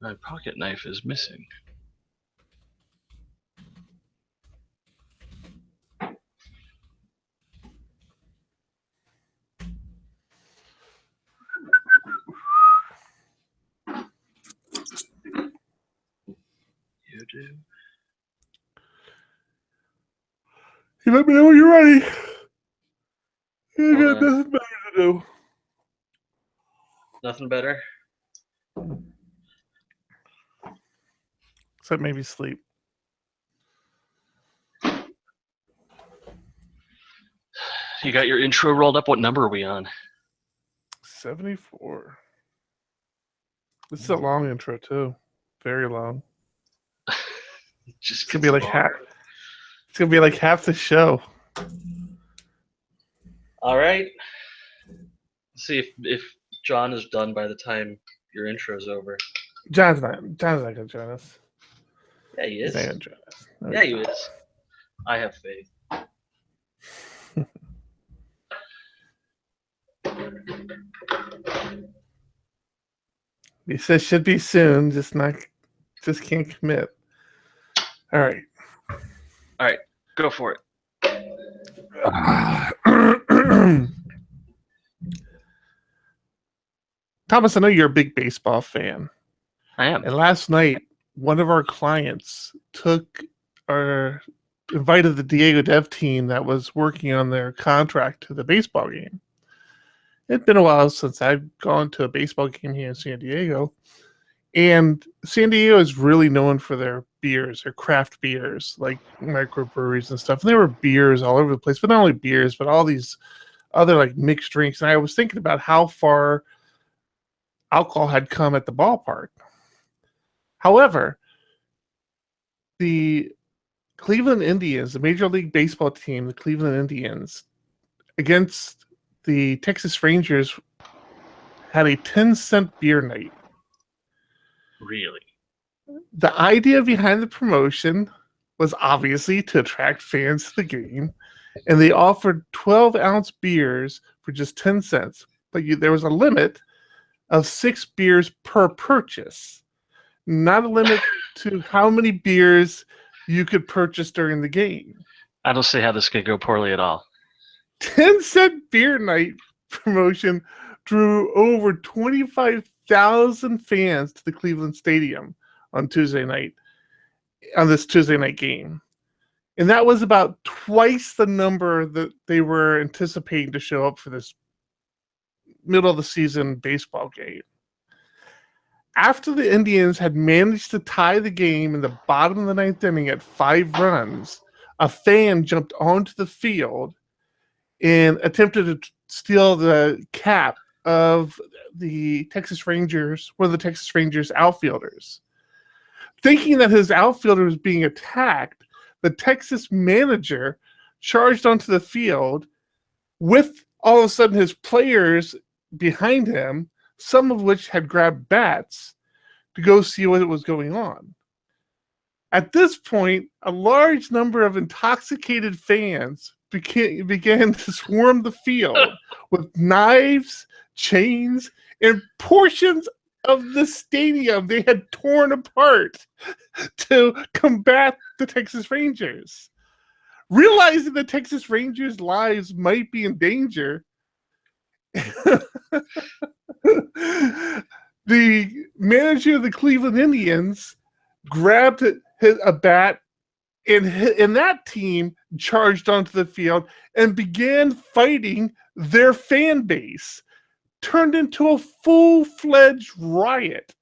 My pocket knife is missing. You do? You let me know when you're ready. You Hold got on. nothing better to do. Nothing better? Except maybe sleep. You got your intro rolled up? What number are we on? 74. This is a long intro, too. Very long. Just It's gonna be like half. It's gonna be like half the show. All right. Let's see if John is done by the time your intro's over. John's not gonna join us. Yeah, he He's is. not gonna join us. No, Yeah, he is. I have faith. He says should be soon, just can't commit. All right. All right, go for it. Thomas, I know you're a big baseball fan. I am. And last night, one of our clients invited the Diego Dev team that was working on their contract to the baseball game. It'd been a while since I'd gone to a baseball game here in San Diego. And San Diego is really known for their beers, their craft beers, like microbreweries and stuff. And there were beers all over the place, but not only beers, but all these other like mixed drinks. And I was thinking about how far alcohol had come at the ballpark. However, the Cleveland Indians, the Major League Baseball team, the Cleveland Indians, against the Texas Rangers, had a 10-cent beer night. Really? The idea behind the promotion was obviously to attract fans to the game, and they offered 12-ounce beers for just 10 cents. But there was a limit of 6 beers per purchase, not a limit to how many beers you could purchase during the game. I don't see how this could go poorly at all. 10-cent beer night promotion drew over 25,000 fans to the Cleveland Stadium on this Tuesday night game. And that was about twice the number that they were anticipating to show up for this middle of the season baseball game. After the Indians had managed to tie the game in the bottom of the ninth inning at 5 runs, a fan jumped onto the field and attempted to steal the cap of the Texas Rangers, one of the Texas Rangers outfielders. Thinking that his outfielder was being attacked, the Texas manager charged onto the field with all of a sudden his players behind him, some of which had grabbed bats to go see what was going on. At this point, a large number of intoxicated fans began to swarm the field with knives, chains, and portions of the stadium they had torn apart to combat the Texas Rangers. Realizing the Texas Rangers' lives might be in danger, the manager of the Cleveland Indians grabbed a bat, and that team charged onto the field and began fighting their fan base. Turned into a full-fledged riot.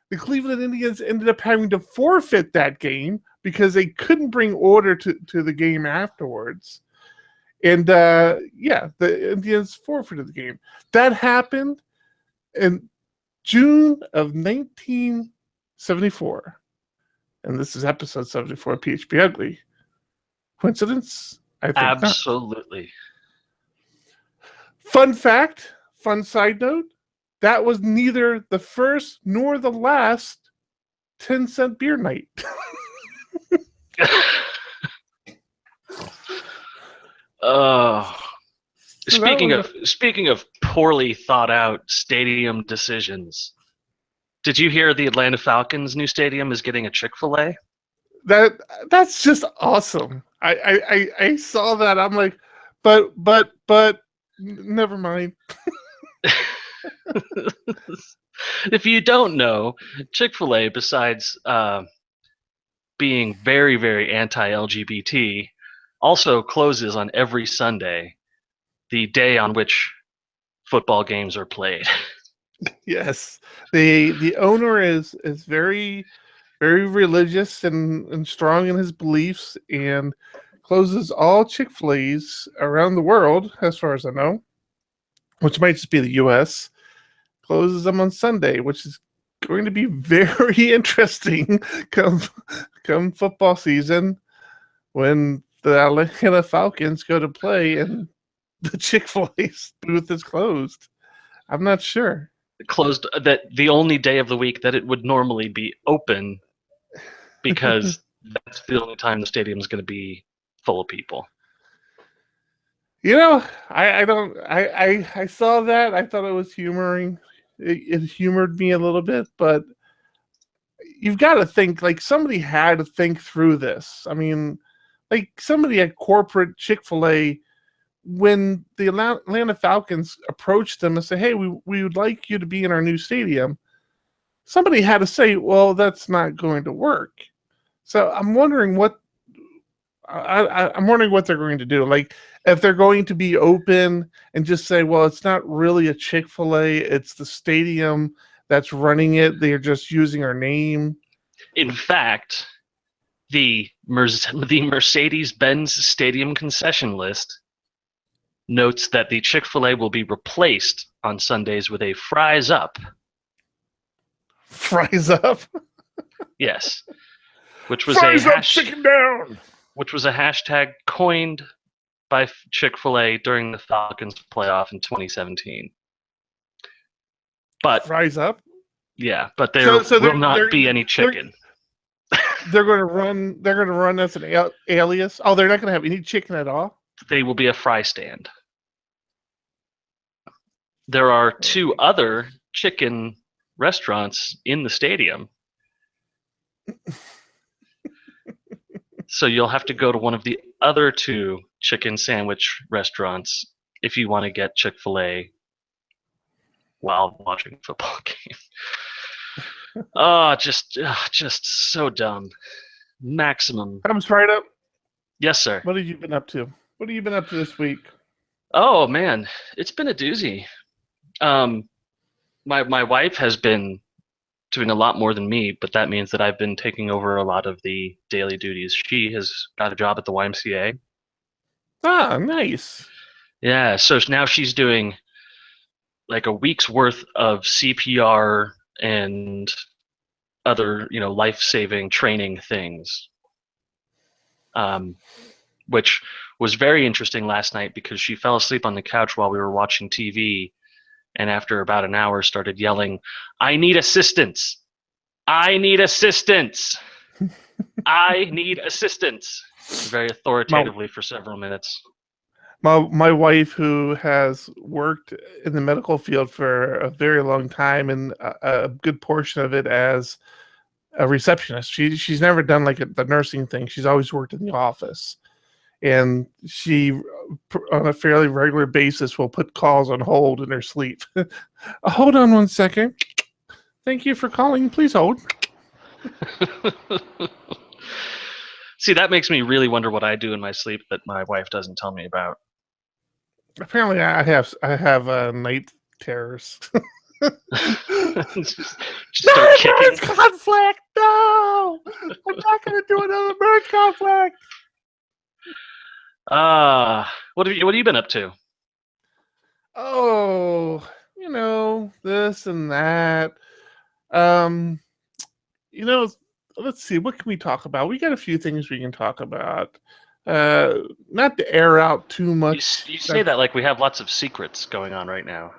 The Cleveland Indians ended up having to forfeit that game because they couldn't bring order to the game afterwards. And the Indians forfeited the game. That happened in June of 1974. And this is episode 74 of PHP Ugly. Coincidence? I think Absolutely. not. Fun fact, fun side note, that was neither the first nor the last 10-cent beer night. Speaking of poorly thought out stadium decisions, Did you hear the Atlanta Falcons' new stadium is getting a Chick-fil-A? That's just awesome. I saw that. I'm like, but never mind. If you don't know, Chick-fil-A, besides being very, very anti-LGBT, also closes on every Sunday, the day on which football games are played. Yes, the owner is very religious and strong in his beliefs, and closes all Chick-fil-A's around the world, as far as I know, which might just be the U.S. Closes them on Sunday, which is going to be very interesting come football season when the Atlanta Falcons go to play and the Chick-fil-A's booth is closed. I'm not sure. Closed that the only day of the week that it would normally be open, because that's the only time the stadium is going to be full of people. You know, I saw that. I thought it was humoring. It humored me a little bit, but you've got to think, like, somebody had to think through this. I mean, like, somebody at corporate Chick-fil-A, when the Atlanta Falcons approached them and said, "Hey, we would like you to be in our new stadium," somebody had to say, "Well, that's not going to work." So I'm wondering what I'm wondering what they're going to do. Like, if they're going to be open and just say, "Well, it's not really a Chick-fil-A; it's the stadium that's running it. They're just using our name." In fact, the Mercedes-Benz Stadium concession list notes that the Chick-fil-A will be replaced on Sundays with a fries up. Fries up. Yes, which was fries up, chicken down. Which was a hashtag coined by Chick-fil-A during the Falcons playoff in 2017. But fries up. Yeah, but there will not be any chicken. They're going to run. They're going to run as an alias. Oh, they're not going to have any chicken at all. They will be a fry stand. There are 2 other chicken restaurants in the stadium. So you'll have to go to one of the other 2 chicken sandwich restaurants if you want to get Chick-fil-A while watching a football game. Oh, just so dumb. Maximum. Comes right up. Yes, sir. What have you been up to? What have you been up to this week? Oh man, it's been a doozy. My wife has been doing a lot more than me, but that means that I've been taking over a lot of the daily duties. She has got a job at the YMCA. Ah, nice. Yeah, so now she's doing like a week's worth of CPR and other, life-saving training things. Which was very interesting last night because she fell asleep on the couch while we were watching TV, and after about an hour started yelling, "I need assistance! I need assistance! I need assistance!" Very authoritatively for several minutes. My wife, who has worked in the medical field for a very long time, and a good portion of it as a receptionist. She's never done like the nursing thing. She's always worked in the office. And she, on a fairly regular basis, will put calls on hold in her sleep. Hold on one second. Thank you for calling. Please hold. See, that makes me really wonder what I do in my sleep that my wife doesn't tell me about. Apparently, I have night terrors. just start kicking. Merge conflict! No! I'm not going to do another merge conflict! What have you been up to? Oh, this and that. Let's see, what can we talk about? We got a few things we can talk about. Not to air out too much. You say that like we have lots of secrets going on right now.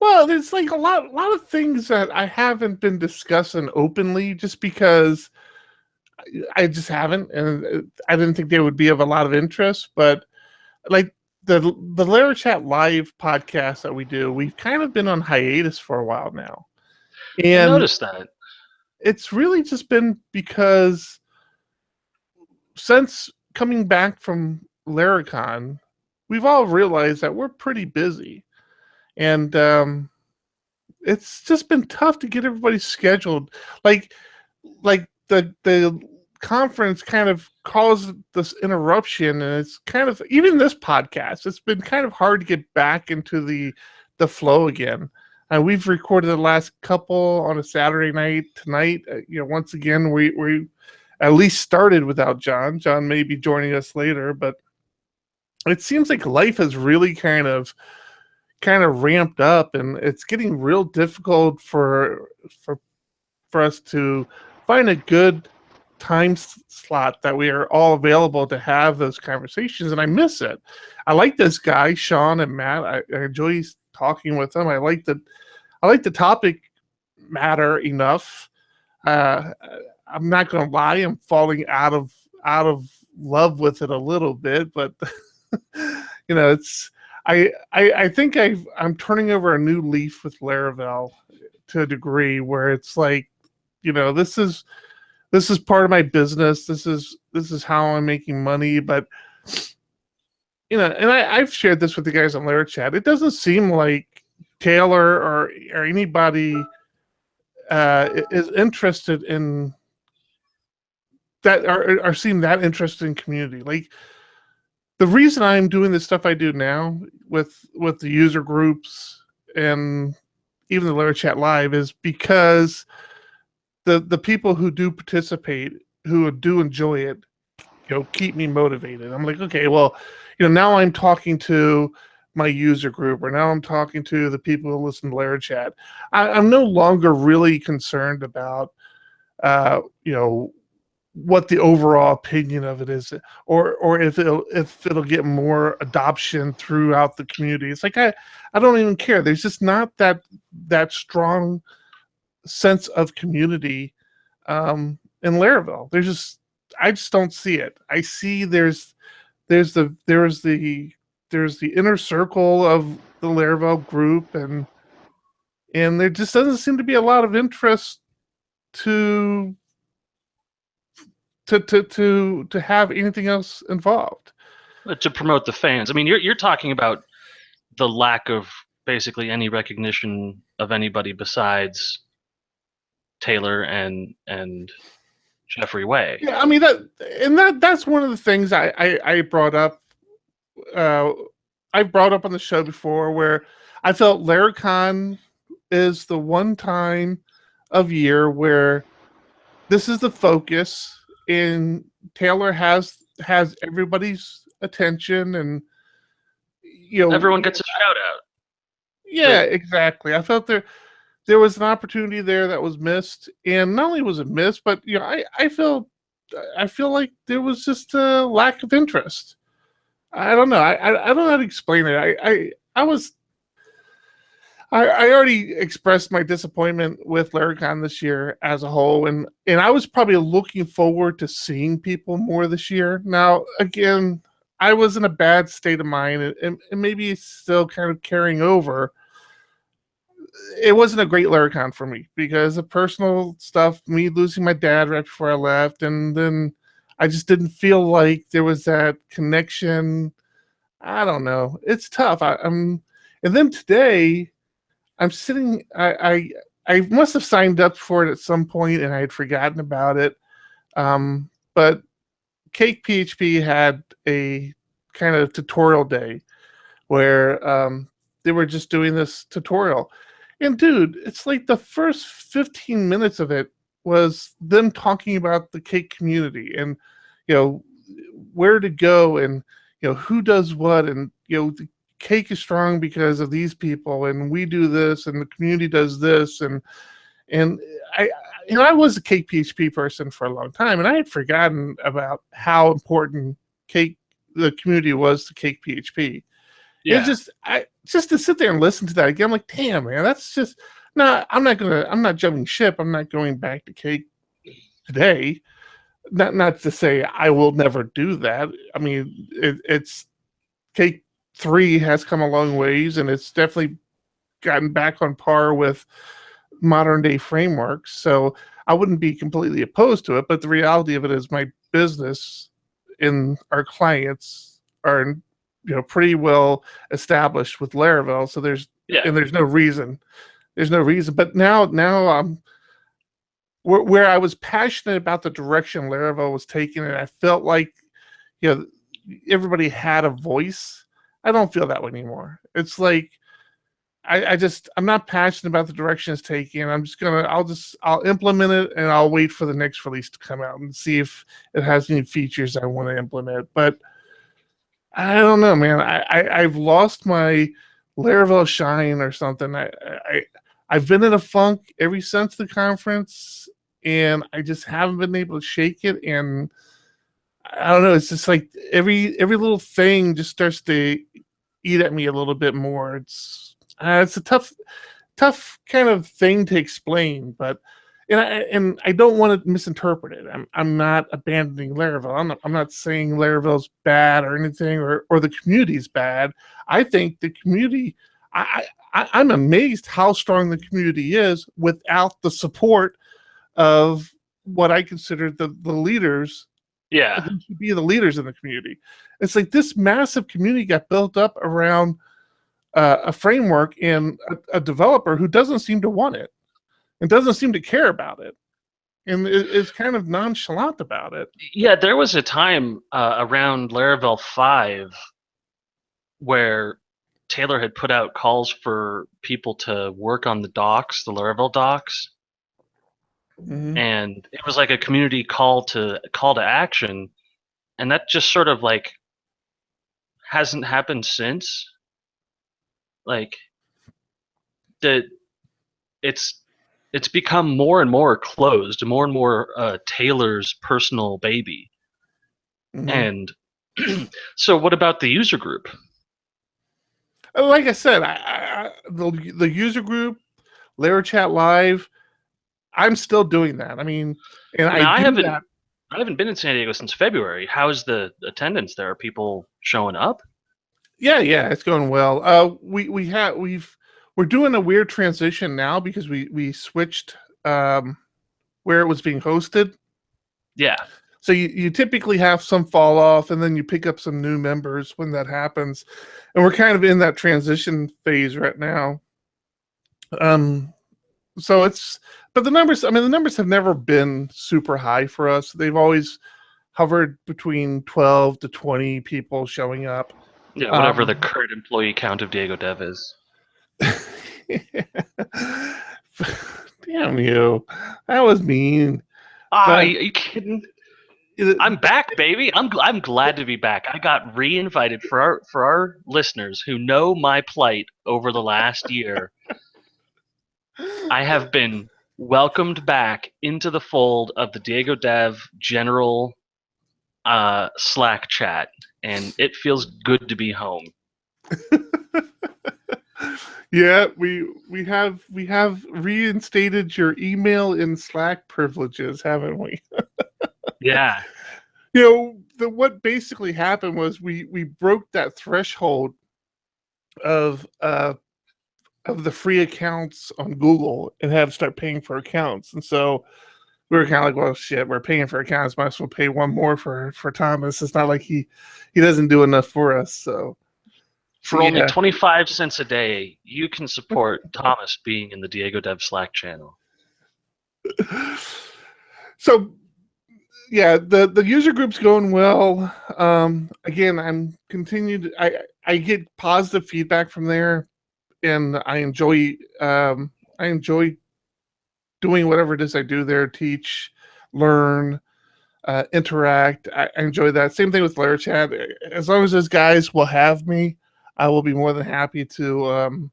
Well, there's like a lot of things that I haven't been discussing openly, just because I just haven't, and I didn't think they would be of a lot of interest. But like the Lara Chat Live podcast that we do, we've kind of been on hiatus for a while now. I And noticed that. it's really just been because since coming back from Laracon, we've all realized that we're pretty busy. And it's just been tough to get everybody scheduled. Like the conference kind of caused this interruption, and it's kind of, even this podcast, it's been kind of hard to get back into the flow again. We've recorded the last couple on a Saturday night. Tonight, once again, we at least started without John. John may be joining us later, but it seems like life has really kind of ramped up, and it's getting real difficult for us to find a good time slot that we are all available to have those conversations. And I miss it. I like this guy, Sean and Matt. I enjoy talking with them. I like the topic matter enough. I'm not going to lie, I'm falling out of love with it a little bit, but it's I think I'm turning over a new leaf with Laravel to a degree where it's like, this is part of my business. This is how I'm making money. But and I've shared this with the guys on LaraChat. It doesn't seem like Taylor or anybody is interested in that, are seem that interested in community. Like, the reason I'm doing the stuff I do now with the user groups and even the LaraChat Live is because the people who do participate, who do enjoy it, keep me motivated. I'm like, okay, well, now I'm talking to my user group, or now I'm talking to the people who listen to LaraChat. I'm no longer really concerned about, what the overall opinion of it is, or if it'll get more adoption throughout the community. It's like I don't even care. There's just not that strong sense of community in Laravel. I just don't see it. I see there's the inner circle of the Laravel group, and there just doesn't seem to be a lot of interest to have anything else involved. To promote the fans. I mean, you're talking about the lack of basically any recognition of anybody besides Taylor and Jeffrey Way. Yeah, I mean that's one of the things I brought up. I've brought up on the show before, where I felt Laracon is the one time of year where this is the focus, and Taylor has everybody's attention, and everyone gets a shout out. Yeah, exactly. I felt there was an opportunity there that was missed, and not only was it missed, but I feel like there was just a lack of interest. I don't know. I don't know how to explain it. I already expressed my disappointment with Laracon this year as a whole, and I was probably looking forward to seeing people more this year. Now, again, I was in a bad state of mind, and maybe it's still kind of carrying over. It wasn't a great Laracon for me because of personal stuff, me losing my dad right before I left, and then I just didn't feel like there was that connection. I don't know. It's tough. And then today, I'm sitting. I must have signed up for it at some point, and I had forgotten about it. But Cake PHP had a kind of tutorial day where they were just doing this tutorial. And dude, it's like the first 15 minutes of it was them talking about the Cake community and, where to go, and, who does what, and, the Cake is strong because of these people, and we do this, and the community does this. And I was a Cake PHP person for a long time, and I had forgotten about how important the community was to Cake PHP. Yeah. It's just to sit there and listen to that again, I'm like, damn, man, that's just I'm not jumping ship. I'm not going back to Cake today. Not to say I will never do that. I mean, it's Cake 3 has come a long ways, and it's definitely gotten back on par with modern day frameworks. So I wouldn't be completely opposed to it, but the reality of it is my business and our clients are, pretty well established with Laravel. So Yeah. there's no reason. There's no reason. But now where I was passionate about the direction Laravel was taking, and I felt like, you know, everybody had a voice. I don't feel that way anymore. It's like I'm not passionate about the direction it's taking. I'll implement it and I'll wait for the next release to come out and see if it has any features I want to implement. But I don't know, man. I've lost my Laravel shine or something. I've been in a funk ever since the conference, and I just haven't been able to shake it. And I don't know. It's just like every little thing just starts to eat at me a little bit more. It's a tough kind of thing to explain, but and I don't want to misinterpret it. I'm not abandoning Laravel. I'm not saying Laravel's bad or anything, or the community's bad. I think the community. I'm amazed how strong the community is without the support of what I consider the leaders. Yeah. Who should be the leaders in the community. It's like this massive community got built up around a framework and a developer who doesn't seem to want it and doesn't seem to care about it, and is kind of nonchalant about it. Yeah, there was a time around Laravel 5 where Taylor had put out calls for people to work on the docs, the Laravel docs, and it was like a community call to action, and that just sort of like hasn't happened since. Like it's become more and more closed, more and more Taylor's personal baby. And so what about the user group? Like I said, the user group, LaraChat Live, I'm still doing that. I mean, and I haven't been in San Diego since February. How's the attendance there? Are people showing up? Yeah, it's going well. We're doing a weird transition now because we switched where it was being hosted. Yeah. So you typically have some fall off, and then you pick up some new members when that happens, and we're kind of in that transition phase right now. So but the numbers have never been super high for us. They've always hovered between 12 to 20 people showing up. Yeah, whatever the current employee count of Diego Dev is. Damn you. That was mean. Are you kidding? I'm back, baby. I'm glad to be back. I got re-invited for our listeners who know my plight over the last year. I have been welcomed back into the fold of the Diego Dev general Slack chat, and it feels good to be home. Yeah, we have reinstated your email and Slack privileges, haven't we? Yeah. What basically happened was we broke that threshold of the free accounts on Google and had to start paying for accounts. And so we were kind of like, well, shit, we're paying for accounts. Might as well pay one more for Thomas. It's not like he doesn't do enough for us. So for only 25 cents a day, you can support Thomas being in the Diego Dev Slack channel. So yeah, the user group's going well. Again, I get positive feedback from there, and I enjoy doing whatever it is I do there, teach, learn, interact. I enjoy that. Same thing with LaraChat. As long as those guys will have me, I will be more than happy to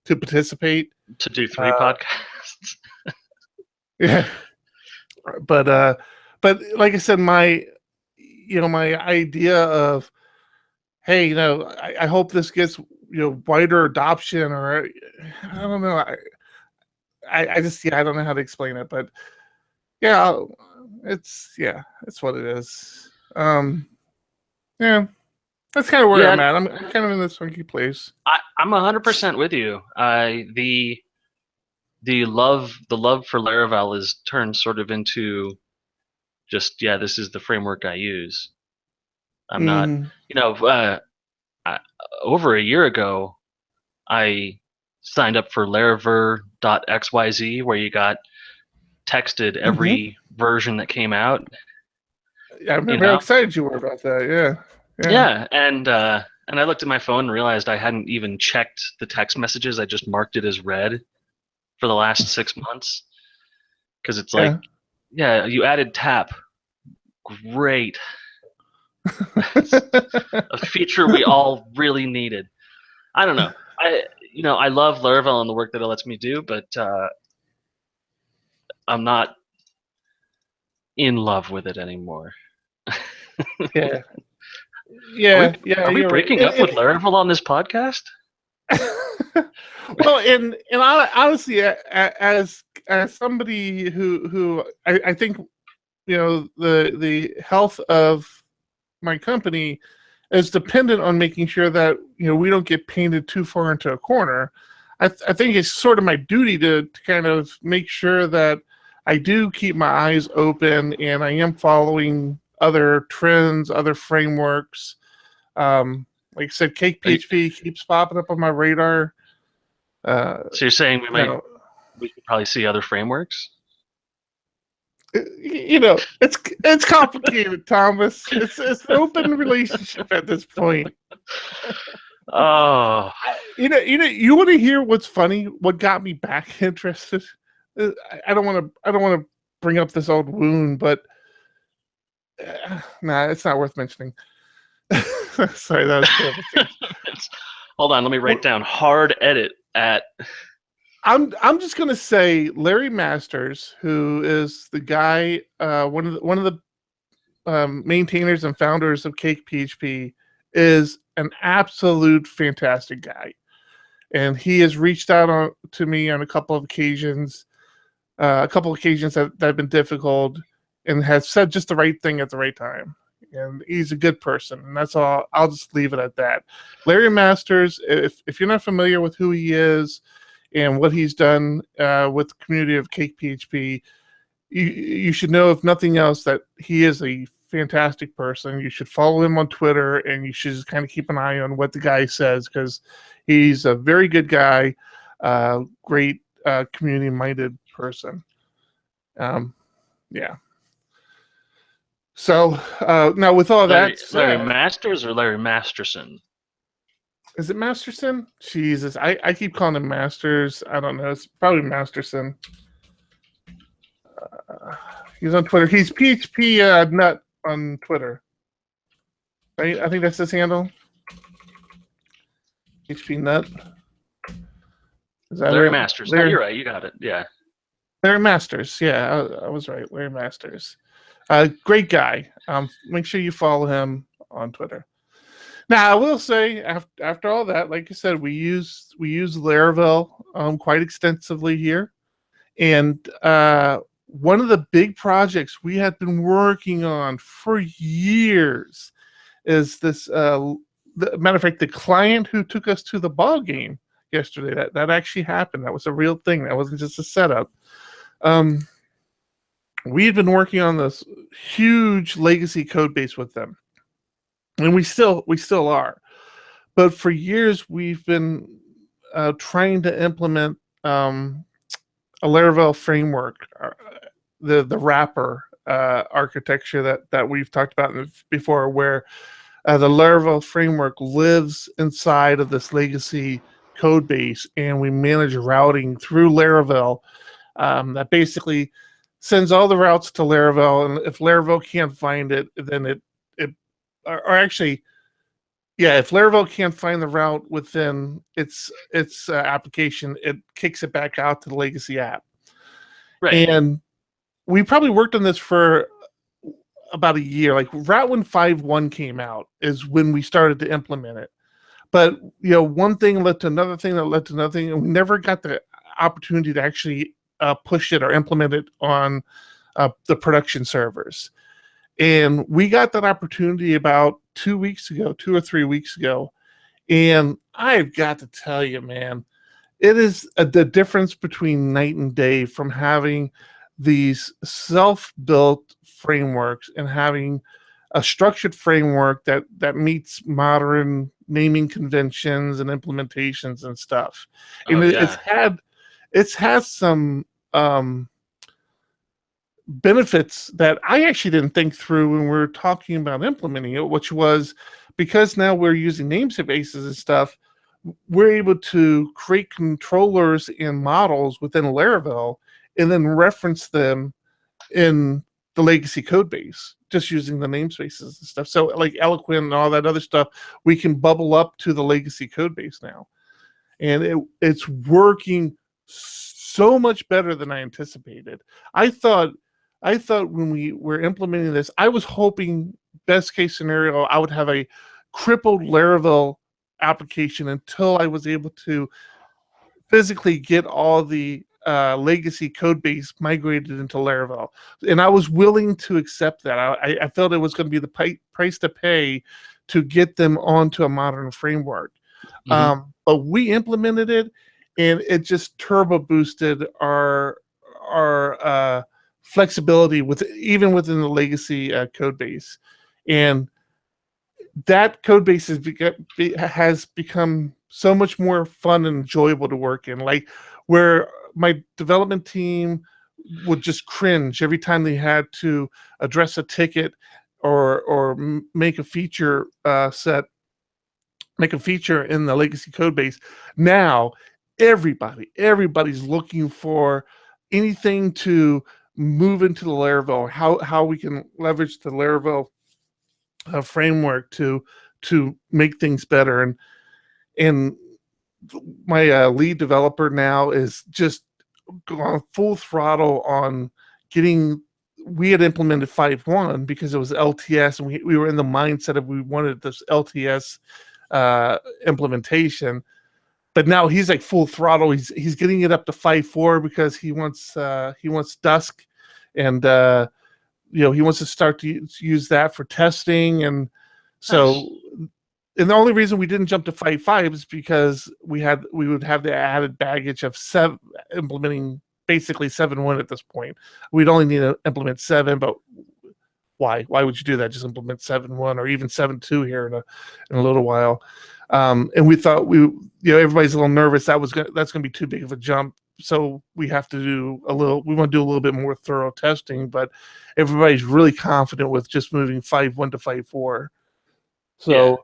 participate. To do 3 podcasts. Yeah. But like I said, my idea of, hey, I hope this gets wider adoption, or I don't know. I just I don't know how to explain it, but yeah, it's what it is. Yeah, that's kind of where I'm at. I'm kind of in this funky place. I'm 100% with you. the love for Laravel is turned sort of into just, yeah, this is the framework I use. I'm not, Mm-hmm. you know, I, over a year ago, I signed up for Laraver.xyz, where you got texted Mm-hmm. every version that came out. I You remember how know, excited you were about that. Yeah, yeah. yeah, and I looked at my phone and realized I hadn't even checked the text messages. I just marked it as read for the last 6 months because it's like, Yeah. yeah, you added tap. Great. That's a feature we all really needed. I don't know. I love Laravel and the work that it lets me do, but I'm not in love with it anymore. Yeah. Are we Yeah, yeah, are we you're right. breaking up with Laravel on this podcast? Well, and honestly, as somebody who I think the health of my company is dependent on making sure that we don't get painted too far into a corner. I think it's sort of my duty to kind of make sure that I do keep my eyes open and I am following other trends, other frameworks. Like I said, Cake You, PHP keeps popping up on my radar. so you're saying You know, we could probably see other frameworks? it's complicated, Thomas. It's an open relationship at this point. Oh, You want to hear what's funny? What got me back interested? I don't want to bring up this old wound, but nah, it's not worth mentioning. Sorry, that was terrible. hold on. Let me write down hard edit at. I'm just gonna say Larry Masters, who is the guy, one of the maintainers and founders of Cake PHP, is an absolute fantastic guy, and he has reached out to me on a couple of occasions, that have been difficult, and has said just the right thing at the right time. And he's a good person, and that's all. I'll just leave it at that. Larry Masters, if you're not familiar with who he is and what he's done with the community of Cake PHP, you should know, if nothing else, that he is a fantastic person. You should follow him on Twitter, and you should just kind of keep an eye on what the guy says, because he's a very good guy, great community-minded person. Yeah. So now, with all that Larry said, Masters or Larry Masterson? is it Masterson? Jesus, I keep calling him Masters. I don't know. It's probably Masterson. He's on Twitter. He's PHP Nut on Twitter. Right? I think that's his handle. PHP Nut. Is that Larry it? Masters. No, you're right. You got it. Yeah. Larry Masters. Yeah, I was right. Larry Masters. Great guy. Make sure you follow him on Twitter. Now, I will say, after all that, like I said, we use Laravel quite extensively here, and one of the big projects we had been working on for years is this. Matter of fact, the client who took us to the ball game yesterday, that actually happened. That was a real thing. That wasn't just a setup. We had been working on this huge legacy code base with them, and we still are. But for years, we've been trying to implement a Laravel framework, the wrapper architecture that we've talked about before, where the Laravel framework lives inside of this legacy code base, and we manage routing through Laravel. That basically sends all the routes to Laravel, and if Laravel can't find it, then it or actually, yeah, if Laravel can't find the route within its application, it kicks it back out to the legacy app. Right. And we probably worked on this for about a year. Like Route 151 came out is when we started to implement it. But one thing led to another thing that led to another thing, and we never got the opportunity to actually push it or implement it on the production servers. And we got that opportunity about 2 weeks ago, 2 or 3 weeks ago. And I've got to tell you, man, it is the difference between night and day from having these self-built frameworks and having a structured framework that meets modern naming conventions and implementations and stuff. Oh And yeah. it's had some benefits that I actually didn't think through when we were talking about implementing it, which was because now we're using namespaces and stuff, we're able to create controllers and models within Laravel and then reference them in the legacy code base just using the namespaces and stuff. So like Eloquent and all that other stuff, we can bubble up to the legacy code base now. And it's working so much better than I anticipated. I thought when we were implementing this, I was hoping best case scenario I would have a crippled Laravel application until I was able to physically get all the legacy code base migrated into Laravel, and I was willing to accept that. I felt it was going to be the price to pay to get them onto a modern framework. Hmm. But we implemented it, and it just turbo boosted our flexibility with even within the legacy code base, and that code base has become so much more fun and enjoyable to work in. Like where my development team would just cringe every time they had to address a ticket or make a feature make a feature in the legacy code base. Now everybody's looking for anything to move into the Laravel, how we can leverage the Laravel framework to make things better. And my lead developer now is just gone full throttle on getting. We had implemented 5.1 because it was LTS, and we were in the mindset of we wanted this LTS implementation. But now he's like full throttle. He's getting it up to 5.4 because he wants Dusk, and he wants to start to use that for testing. And so, Nice. and the only reason we didn't jump to 5.5 is because we would have the added baggage of implementing basically 7.1 at this point. We'd only need to implement 7, but why would you do that? Just implement 7.1 or even 7.2 here in a little while. And we thought everybody's a little nervous that's going to be too big of a jump. So we want to do a little bit more thorough testing, but everybody's really confident with just moving 5.1 to 5.4. So Yeah.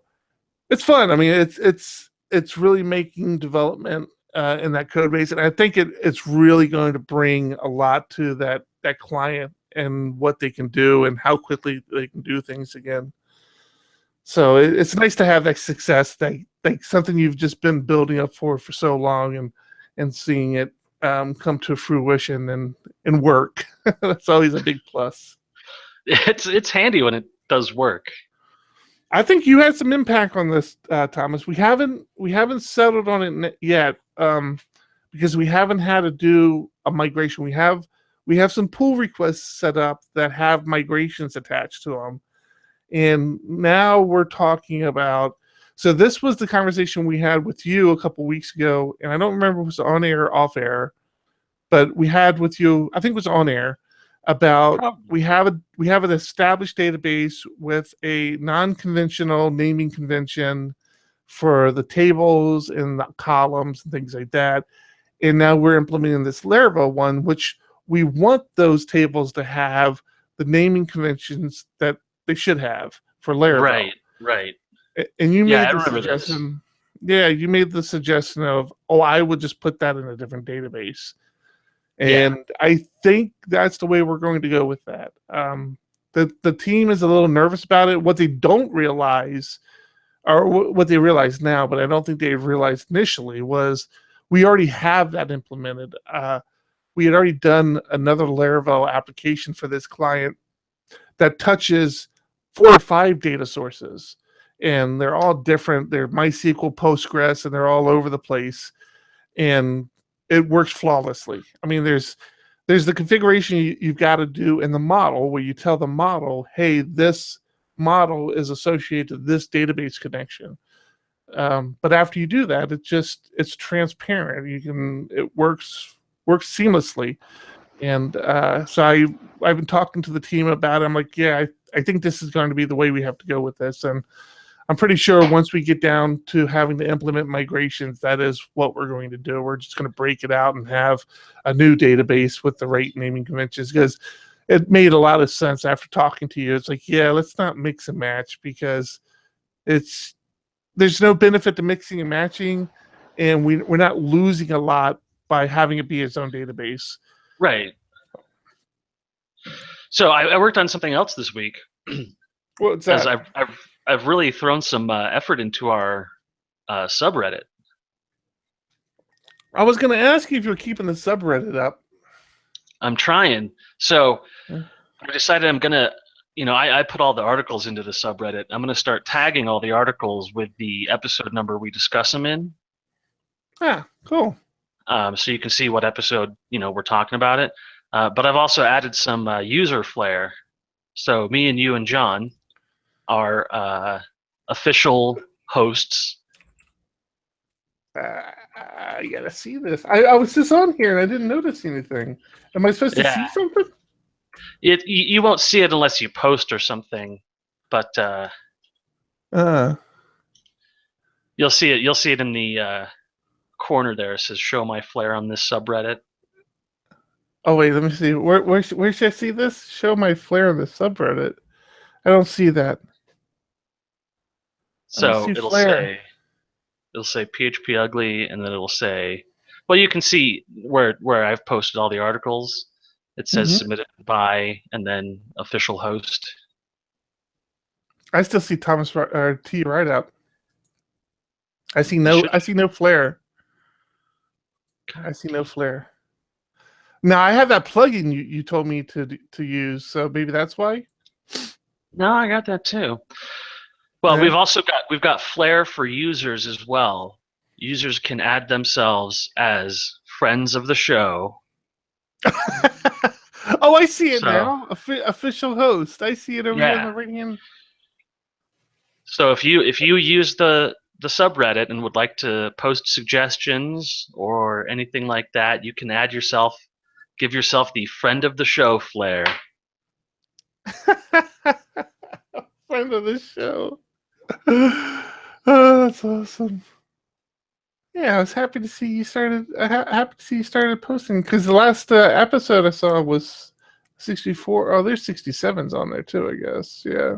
it's fun. I mean, it's really making development in that code base, and I think it's really going to bring a lot to that client and what they can do and how quickly they can do things again. So it's nice to have that success, like something you've just been building up for so long, and seeing it come to fruition and work. That's always a big plus. It's handy when it does work. I think you had some impact on this, Thomas. We haven't settled on it yet because we haven't had to do a migration. We have some pull requests set up that have migrations attached to them, and now we're talking about. So this was the conversation we had with you a couple weeks ago, and I don't remember if it was on air or off air, but we had with you. I think it was on air about Probably. we have an established database with a non-conventional naming convention for the tables and the columns and things like that. And now we're implementing this Laravel one, which we want those tables to have the naming conventions that they should have for Laravel. Right. And you Yeah, made I the remember this. suggestion. Yeah, you made the suggestion of, I would just put that in a different database. Yeah. And I think that's the way we're going to go with that. The team is a little nervous about it. What they don't realize, or what they realize now, but I don't think they realized initially, was we already have that implemented. We had already done another Laravel application for this client that touches 4 or 5 data sources, and they're all different. They're MySQL, Postgres, and they're all over the place. And it works flawlessly. I mean, there's the configuration you've got to do in the model where you tell the model, hey, this model is associated to this database connection. But after you do that, it's transparent. It works seamlessly. And so I've been talking to the team about it. I'm like, yeah, I think this is going to be the way we have to go with this. And I'm pretty sure once we get down to having to implement migrations, that is what we're going to do. We're just going to break it out and have a new database with the right naming conventions, because it made a lot of sense after talking to you. It's like, yeah, let's not mix and match, because there's no benefit to mixing and matching, and we're not losing a lot by having it be its own database. Right. So I worked on something else this week. What's that? As I've really thrown some effort into our subreddit. I was going to ask you if you were keeping the subreddit up. I'm trying. So I decided I'm gonna, I put all the articles into the subreddit. I'm gonna start tagging all the articles with the episode number we discuss them in. Ah, cool. So you can see what episode we're talking about it. But I've also added some user flair. So me and you and John are official hosts. I gotta see this. I was just on here and I didn't notice anything. Am I supposed to see something? You won't see it unless you post or something, but you'll see it. You'll see it in the corner there. It says "Show my flair" on this subreddit. Oh wait, let me see. Where should I see this? Show my flair on the subreddit. I don't see that. So it'll say PHP Ugly, and then it'll say, well, you can see where I've posted all the articles. It says submitted by, and then official host. I still see Thomas or T Rideout. I see no flair. I see no flair. Now I have that plugin you told me to use, so maybe that's why. No, I got that too. Well, we've got flair for users as well. Users can add themselves as friends of the show. Oh, I see it now. Official host. I see it over here on the right hand. So if you use the subreddit and would like to post suggestions or anything like that, you can add yourself, give yourself the friend of the show flair. Friend of the show. Oh, that's awesome. Yeah, I was happy to see you started. Happy to see you started posting, because the last episode I saw was 64. Oh, there's 67s on there too, I guess. Yeah.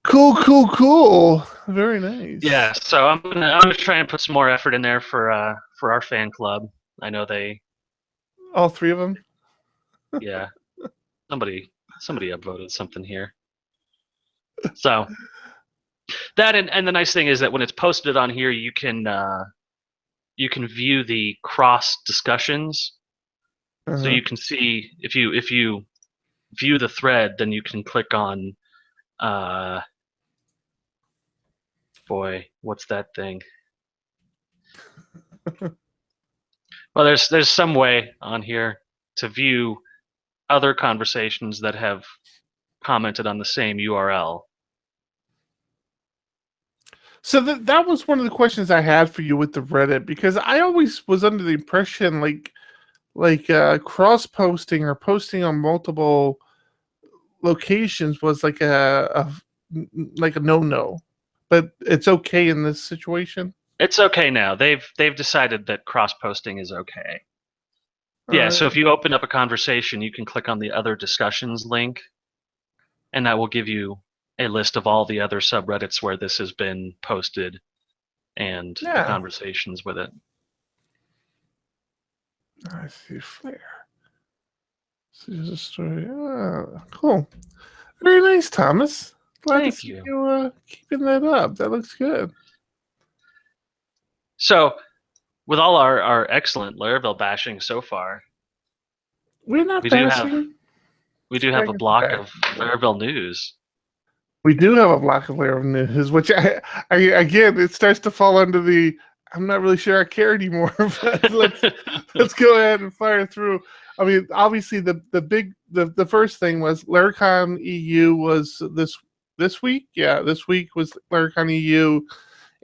Cool. Very nice. Yeah. So I'm gonna try and put some more effort in there for our fan club. I know they. All three of them. Yeah. Somebody upvoted something here. So. That and the nice thing is that when it's posted on here, you can view the cross discussions. So you can see if you view the thread, then you can click on boy, what's that thing? Well, there's some way on here to view other conversations that have commented on the same URL. So that was one of the questions I had for you with the Reddit, because I always was under the impression like cross posting or posting on multiple locations was like a no, but it's okay in this situation. It's okay now. They've decided that cross posting is okay. Yeah. So if you open up a conversation, you can click on the other discussions link, and that will give you a list of all the other subreddits where this has been posted and the conversations with it. I see flair. See the story. Cool. Very nice, Thomas. Glad to see you keeping that up. That looks good. So, with all our excellent Laravel bashing so far, we're not bashing. We do have a block of Laravel news. We do have a block of Laravel news, which I again, it starts to fall under the I'm not really sure I care anymore. But let's go ahead and fire through. I mean, obviously the first thing was Laracon EU was this week. Yeah, this week was Laracon EU,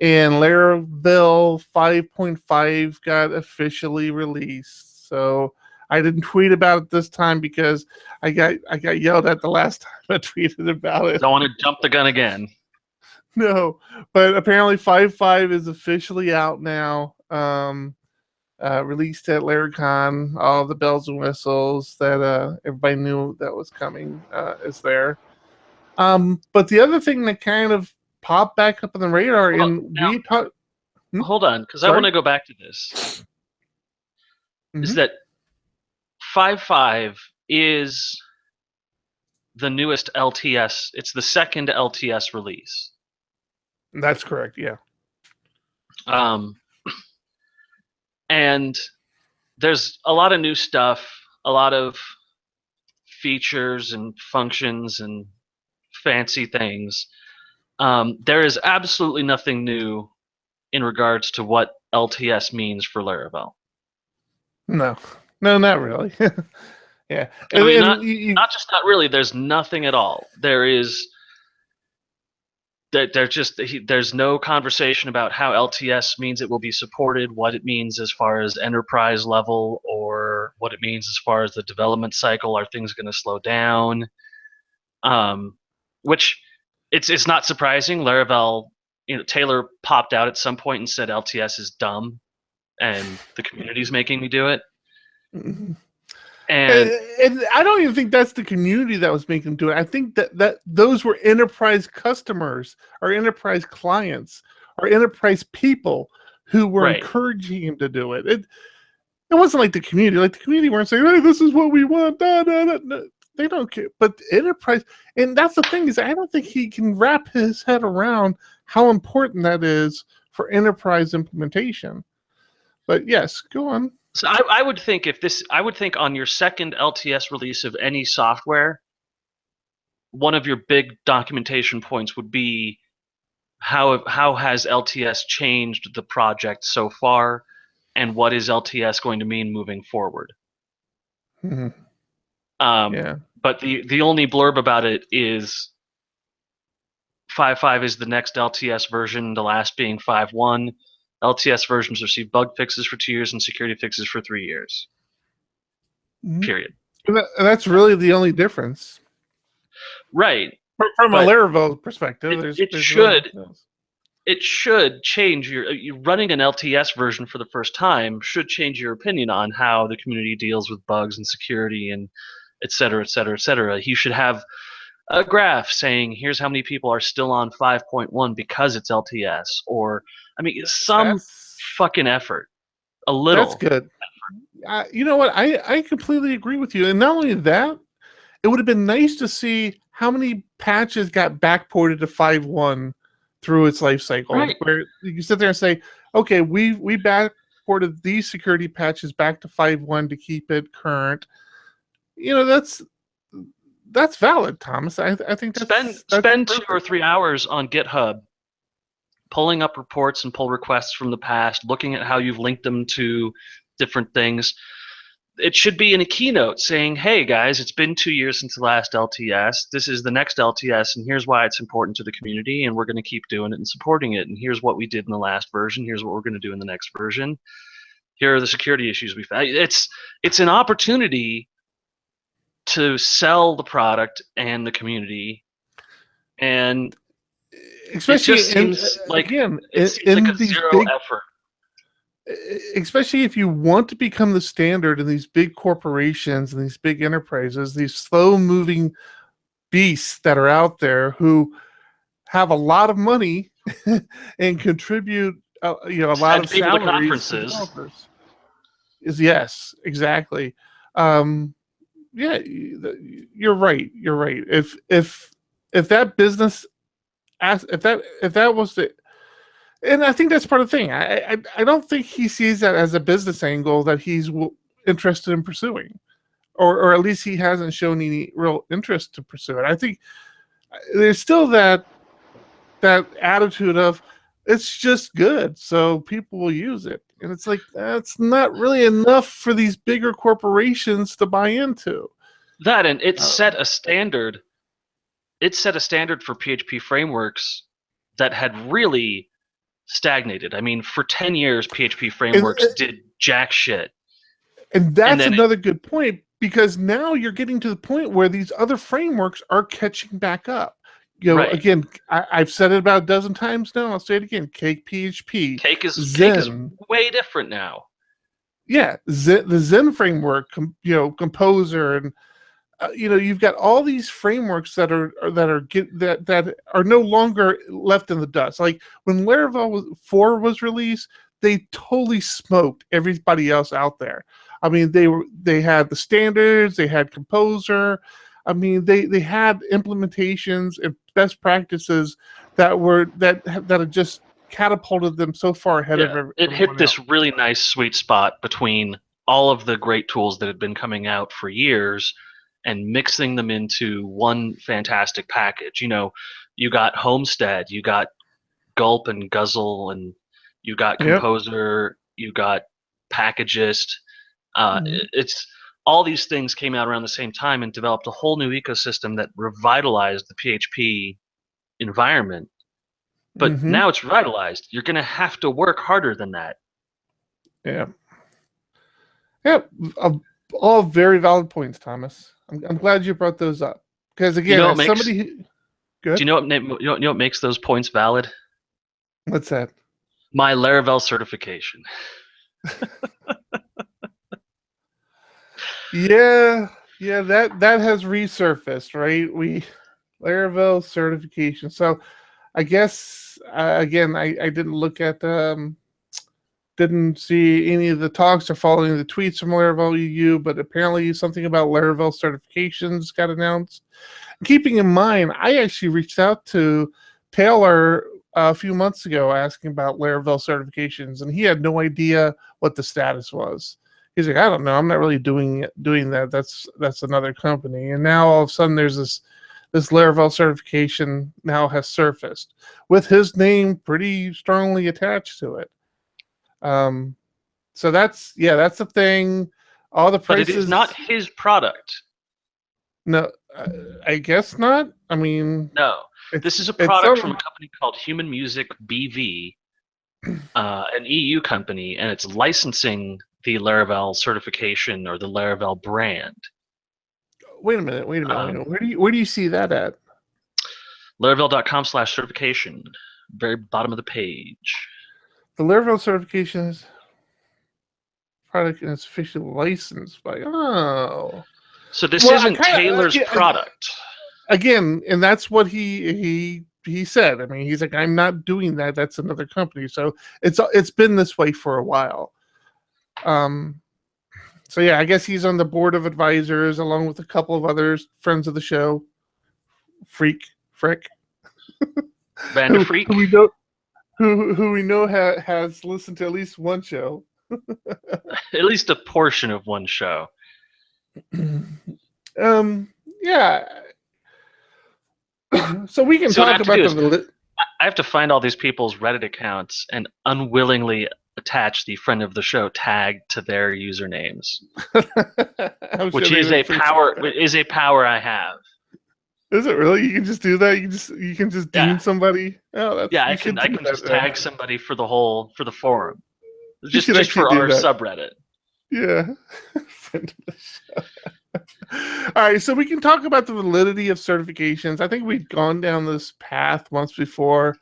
and Laravel 5.5 got officially released. So I didn't tweet about it this time because I got yelled at the last time I tweeted about it. Don't want to jump the gun again. No, but apparently 5.5 is officially out now. Released at Laracon. All the bells and whistles that everybody knew that was coming is there. But the other thing that kind of popped back up on the radar, Hold on, because I want to go back to this. Is that 5.5 is the newest LTS? It's the second LTS release. That's correct. Yeah. And there's a lot of new stuff, a lot of features and functions and fancy things. There is absolutely nothing new in regards to what LTS means for Laravel. No, not really. Yeah, I mean, not really. There's nothing at all. There's no conversation about how LTS means it will be supported, what it means as far as enterprise level, or what it means as far as the development cycle. Are things going to slow down? Which it's not surprising. Laravel, Taylor popped out at some point and said LTS is dumb, and the community's making me do it. Mm-hmm. And I don't even think that's the community that was making him do it. I think that those were enterprise customers or enterprise clients or enterprise people who were encouraging him to do it. It wasn't like the community. Like the community weren't saying, "Hey, this is what we want." No. They don't care. But enterprise, and that's the thing, is I don't think he can wrap his head around how important that is for enterprise implementation. But yes, go on. So I would think on your second LTS release of any software, one of your big documentation points would be how has LTS changed the project so far, and what is LTS going to mean moving forward. Mm-hmm. Yeah. But the only blurb about it is 5.5 is the next LTS version, the last being 5.1. LTS versions receive bug fixes for 2 years and security fixes for 3 years. Mm-hmm. Period. And that's really the only difference. Right. From a Laravel perspective, it should change your running an LTS version for the first time should change your opinion on how the community deals with bugs and security and et cetera, et cetera, et cetera. You should have a graph saying here's how many people are still on 5.1 because it's LTS, or that's fucking effort. A little. That's good. You know what? I completely agree with you. And not only that, it would have been nice to see how many patches got backported to 5.1 through its life cycle. Right. Where you sit there and say, okay, we backported these security patches back to 5.1 to keep it current. That's valid, Thomas. I think that's spend 2 or 3 hours on GitHub pulling up reports and pull requests from the past, looking at how you've linked them to different things. It should be in a keynote saying, hey guys, it's been 2 years since the last LTS. This is the next LTS, and here's why it's important to the community, and we're going to keep doing it and supporting it. And here's what we did in the last version. Here's what we're going to do in the next version. Here are the security issues we found. It's an opportunity to sell the product and the community, and especially it just seems like a zero effort. Especially if you want to become the standard in these big corporations and these big enterprises, these slow-moving beasts that are out there who have a lot of money and contribute, a lot of salaries to developers. Yes, exactly. Yeah, you're right. You're right. If that business, if that was the, and I think that's part of the thing. I don't think he sees that as a business angle that he's interested in pursuing, or at least he hasn't shown any real interest to pursue it. I think there's still that attitude of it's just good, so people will use it. And it's like, that's not really enough for these bigger corporations to buy into. That, and it set a standard it set a standard for PHP frameworks that had really stagnated. I mean, for 10 years, PHP frameworks did jack shit. And that's another good point, because now you're getting to the point where these other frameworks are catching back up. You know, right. Again, I've said it about a dozen times now. I'll say it again. Cake PHP. Cake is way different now. Yeah, the Zen framework, Composer, and you've got all these frameworks that are no longer left in the dust. Like when Laravel 4 was released, they totally smoked everybody else out there. I mean, they had the standards, they had Composer. I mean, they had implementations and best practices that had just catapulted them so far ahead of everyone. It hit this really nice sweet spot between all of the great tools that had been coming out for years and mixing them into one fantastic package. You got Homestead, you got Gulp and Guzzle, and you got Composer, you got Packagist. It's all these things came out around the same time and developed a whole new ecosystem that revitalized the PHP environment. But now it's revitalized. You're going to have to work harder than that. Yeah. Yeah. All very valid points, Thomas. I'm glad you brought those up. Because again, Do you know what makes those points valid? What's that? My Laravel certification. Yeah, that has resurfaced, right? Laravel certification. So I guess again, I didn't look at didn't see any of the talks or following the tweets from Laravel EU, but apparently something about Laravel certifications got announced. Keeping in mind, I actually reached out to Taylor a few months ago asking about Laravel certifications, and he had no idea what the status was. He's like, I don't know. I'm not really doing that. That's another company. And now all of a sudden there's this Laravel certification now has surfaced with his name pretty strongly attached to it. So that's the thing. All the prices. But it is not his product. No, I guess not. I mean, no. This is a product from a company called Human Music BV, an EU company, and it's licensing the Laravel certification or the Laravel brand. Wait a minute. Where do you see that at? Laravel.com/certification, very bottom of the page. The Laravel certification is product and it's officially licensed by. Oh. So this isn't Taylor's product. Again, and that's what he said. I mean, he's like, I'm not doing that. That's another company. So it's been this way for a while. So yeah, I guess he's on the board of advisors along with a couple of others, friends of the show. Frick. Vander Freak. Who we know has listened to at least one show. At least a portion of one show. Yeah. So we can talk about I have to find all these people's Reddit accounts and unwillingly attach the friend of the show tag to their usernames, which is a power I have. Is it really? You can just do that. You can just deem somebody. Oh, I can just tag somebody for the forum, just for our subreddit. Yeah. Friend of the show. All right, so we can talk about the validity of certifications. I think we've gone down this path once before.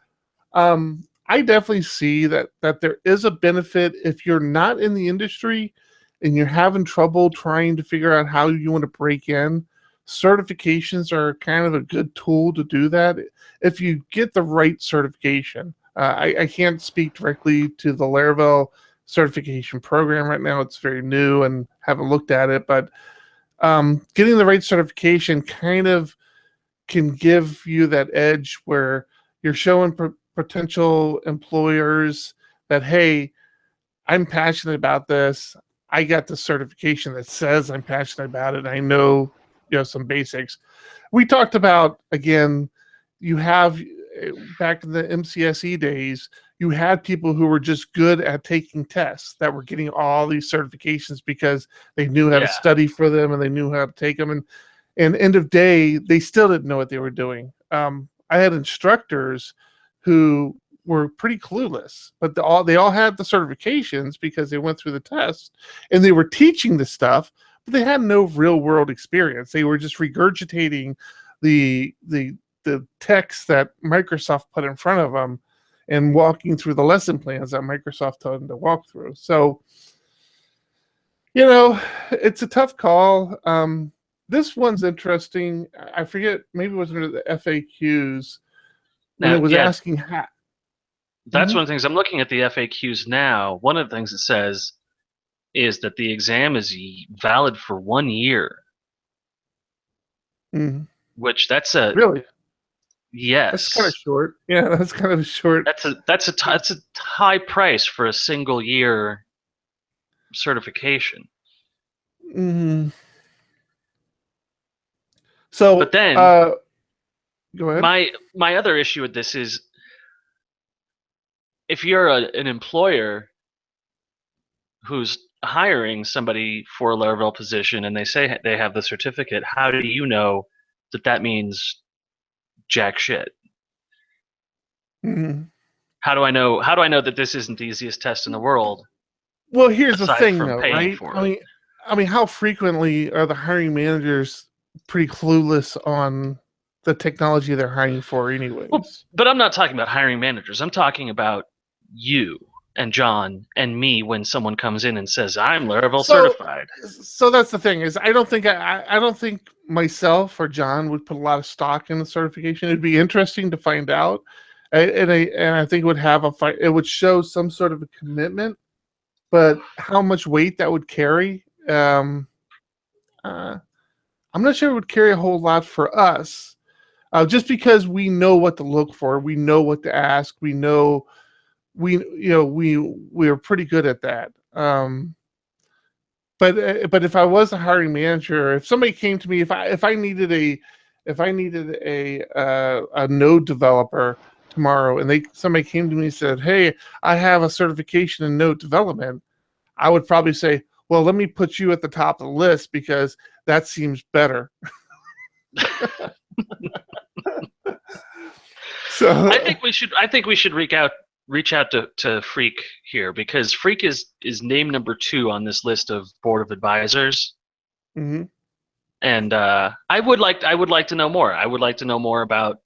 I definitely see that there is a benefit if you're not in the industry and you're having trouble trying to figure out how you want to break in. Certifications are kind of a good tool to do that if you get the right certification. I can't speak directly to the Laravel certification program right now. It's very new and haven't looked at it, but getting the right certification kind of can give you that edge where you're showing potential employers that, hey, I'm passionate about this. I got the certification that says I'm passionate about it. I know, some basics. We talked about, again, you have back in the MCSE days, you had people who were just good at taking tests that were getting all these certifications because they knew how to study for them and they knew how to take them. And end of day, they still didn't know what they were doing. I had instructors who were pretty clueless, but they all had the certifications because they went through the test, and they were teaching the stuff, but they had no real world experience. They were just regurgitating the text that Microsoft put in front of them and walking through the lesson plans that Microsoft told them to walk through. So, it's a tough call. This one's interesting. I forget, maybe it was under the FAQs when Now, it was yeah, asking how. that's Mhm. one of the things. I'm looking at the FAQs now. One of the things it says is that the exam is valid for 1 year, Mhm. which that's a Really? That's kind of yes. short. Yeah, that's kind of short. That's a high price for a single year certification. Mhm. So, But then go ahead. my other issue with this is if you're an employer who's hiring somebody for a Laravel position and they say they have the certificate, how do you know that that means jack shit? Mhm. How do I know that this isn't the easiest test in the world Well, here's the aside thing, from though, paying right? for it? I mean, how frequently are the hiring managers pretty clueless on the technology they're hiring for, Well, anyways? but I'm not talking about hiring managers. I'm talking about you and John and me when someone comes in and says, "I'm Laravel So, certified." so that's the thing is, I don't think myself or John would put a lot of stock in the certification. It'd be interesting to find out, and I think it would have it would show some sort of a commitment, but how much weight that would carry, uh, I'm not sure it would carry a whole lot for us. Just because we know what to look for, we know what to ask, we know we're pretty good at that. But if I was a hiring manager, if somebody came to me, if I needed a Node developer tomorrow, and somebody came to me and said, "Hey, I have a certification in Node development," I would probably say, "Well, let me put you at the top of the list because that seems better." So, I think we should reach out to Freak here because Freak is name number 2 on this list of board of advisors, mhm. and I would like to know more. I would like to know more about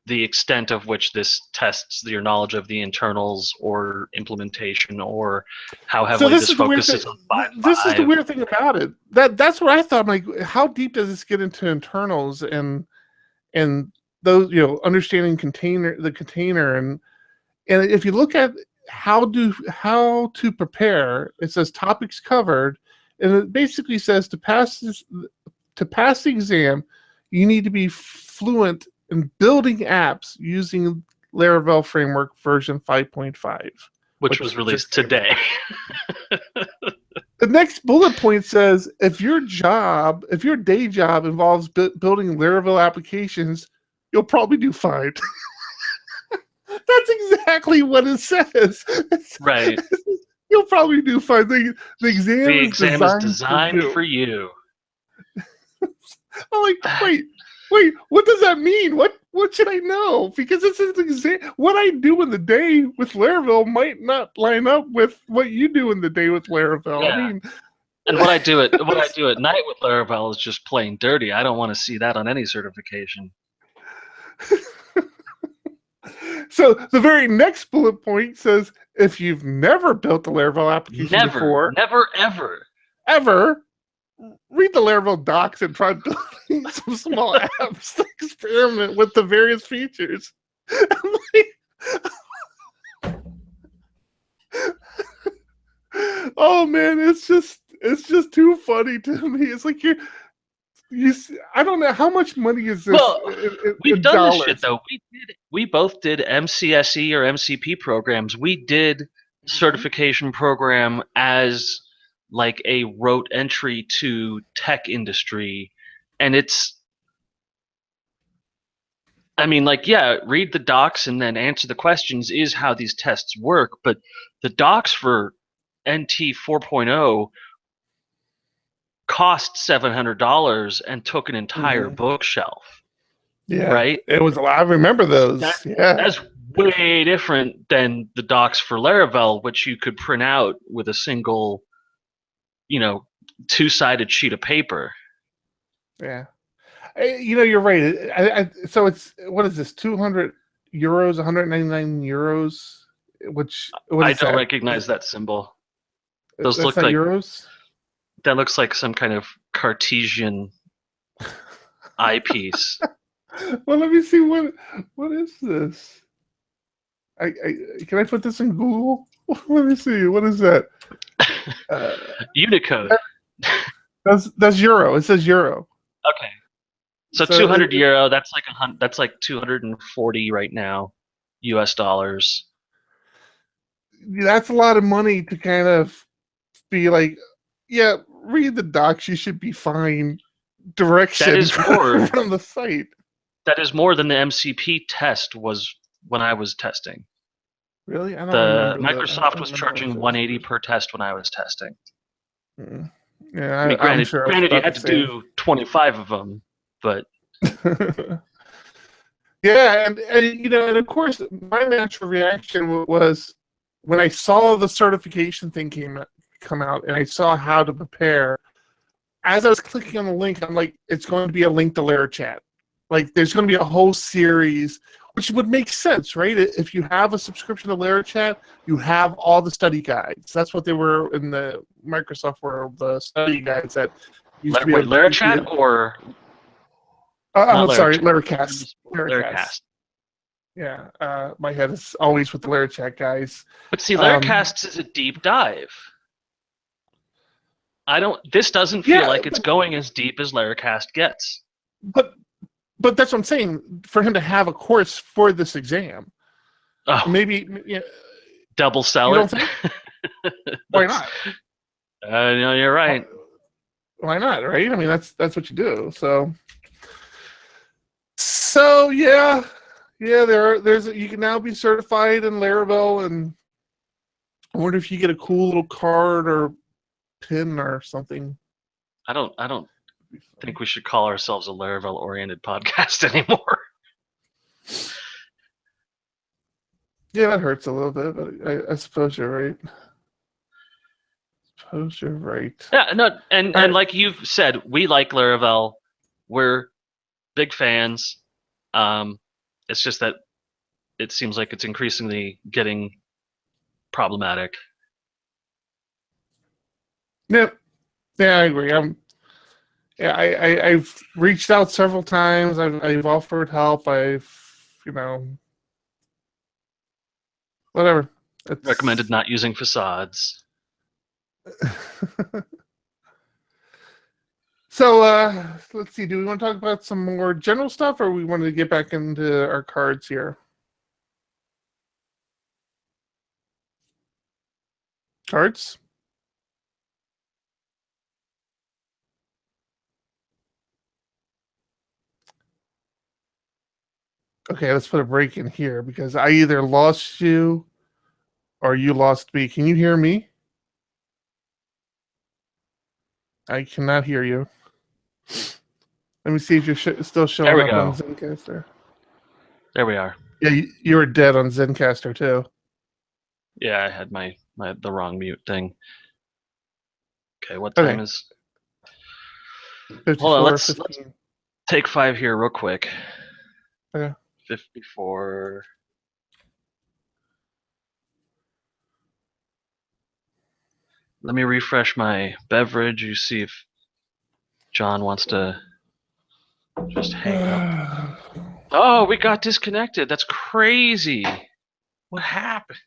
the extent of which this tests your knowledge of the internals or implementation, or how So heavily this this is the weird thing. focuses on This is the 5.5. weird thing about it. That's what I thought. I'm like, how deep does this get into internals and those, understanding the container, and if you look at how to prepare, it says topics covered, and it basically says to pass the exam, you need to be fluent in building apps using Laravel framework version 5.5, Which was which just released came today. out. The next bullet point says if your day job involves building Laravel applications, you'll probably do fine. That's exactly what it says. Right. You'll probably do fine. The exam The is exam is designed for designed you. for you. I'm like, wait, what does that mean? What should I know? Because this is the exam. What I do in the day with Laravel might not line up with what you do in the day with Laravel. I Yeah. mean, And what I do at night with Laravel is just plain dirty. I don't want to see that on any certification. so the very next bullet point says if you've never built a Laravel application Never, before, never, ever. ever, read the Laravel docs and try building some small apps to experiment with the various features. I'm like, oh man, it's just too funny to me. It's like I don't know how much money is this Well, we've in done this shit dollars. though. We both did MCSE or MCP programs. We did certification program as like a rote entry to tech industry, and it's I mean, like, yeah, read the docs and then answer the questions is how these tests work. But the docs for NT 4.0 cost $700 and took an entire Mhm. bookshelf, Yeah, right? it was a lot. I remember those. That Yeah, that's way different than the docs for Laravel, which you could print out with a single, you know, two-sided sheet of paper. yeah. You're right. So it's what is this? 200 euros, 199 euros. What I is don't that? recognize that symbol. Those That's look not like euros. that looks like some kind of Cartesian eyepiece. Well, let me see what is this. Can I put this in Google? Let me see. What is that? Uh, Unicode. that's euro. It says euro. Okay. So So 200 euro, that's like 240 right now, US dollars. that's a lot of money to kind of be like, yeah, read the docs. You should be fine. That Direction is more from the site. that is more than the MCP test was when I was testing. Really? I don't The remember that. I Microsoft don't was remember how much charging it was. 180 per test when I was testing. Mm. Yeah, I mean, I'm granted, sure it's granted, you about had the to same. do 25 of them, but Yeah, and of course, my natural reaction was when I saw the certification thing come out, and I saw how to prepare. As I was clicking on the link, I'm like, it's going to be a link to Larachat. Like, there's going to be a whole series, which would make sense, right? If you have a subscription to Larachat, you have all the study guides. That's what they were in the Microsoft world, the study guides that used to be wait, able to keep Larachat you. or I'm not sorry, Larachat? Laracast. Laracast. Laracast. Yeah, my head is always with the Larachat guys. But see, Um, Laracast is a deep dive. This doesn't feel yeah, like it's going as deep as Laracast gets. but but that's what I'm saying. For him to have a course for this exam, Oh, maybe double sell you don't it. think? Why not? No, you're right. Why not? Right? I mean, that's what you do. So yeah, yeah. There's you can now be certified in Laravel, and I wonder if you get a cool little card or pin or something. I don't think we should call ourselves a Laravel oriented podcast anymore. Yeah, that hurts a little bit, but I suppose you're right. I suppose you're right. Yeah, no, and All right. like you've said, we like Laravel. We're big fans. Um, it's just that it seems like it's increasingly getting problematic. Yep. Yeah, I agree. Yeah, I've reached out several times. I've offered help. You know, whatever. Recommended It's not using facades. so. Let's see. Do we want to talk about some more general stuff, or we want to get back into our cards here? Cards. Okay, let's put a break in here because I either lost you or you lost me. Can you hear me? I cannot hear you. Let me see if you're still There showing we up on go. Zencaster. There we are. Yeah, you were dead on Zencaster too. Yeah, I had the wrong mute thing. Okay, what time Okay, is? Hold on, 54, let's 15. take 5 here real quick. Okay. 54. Let me refresh my beverage. You see if John wants to just hang up. Oh, we got disconnected. That's crazy. What happened?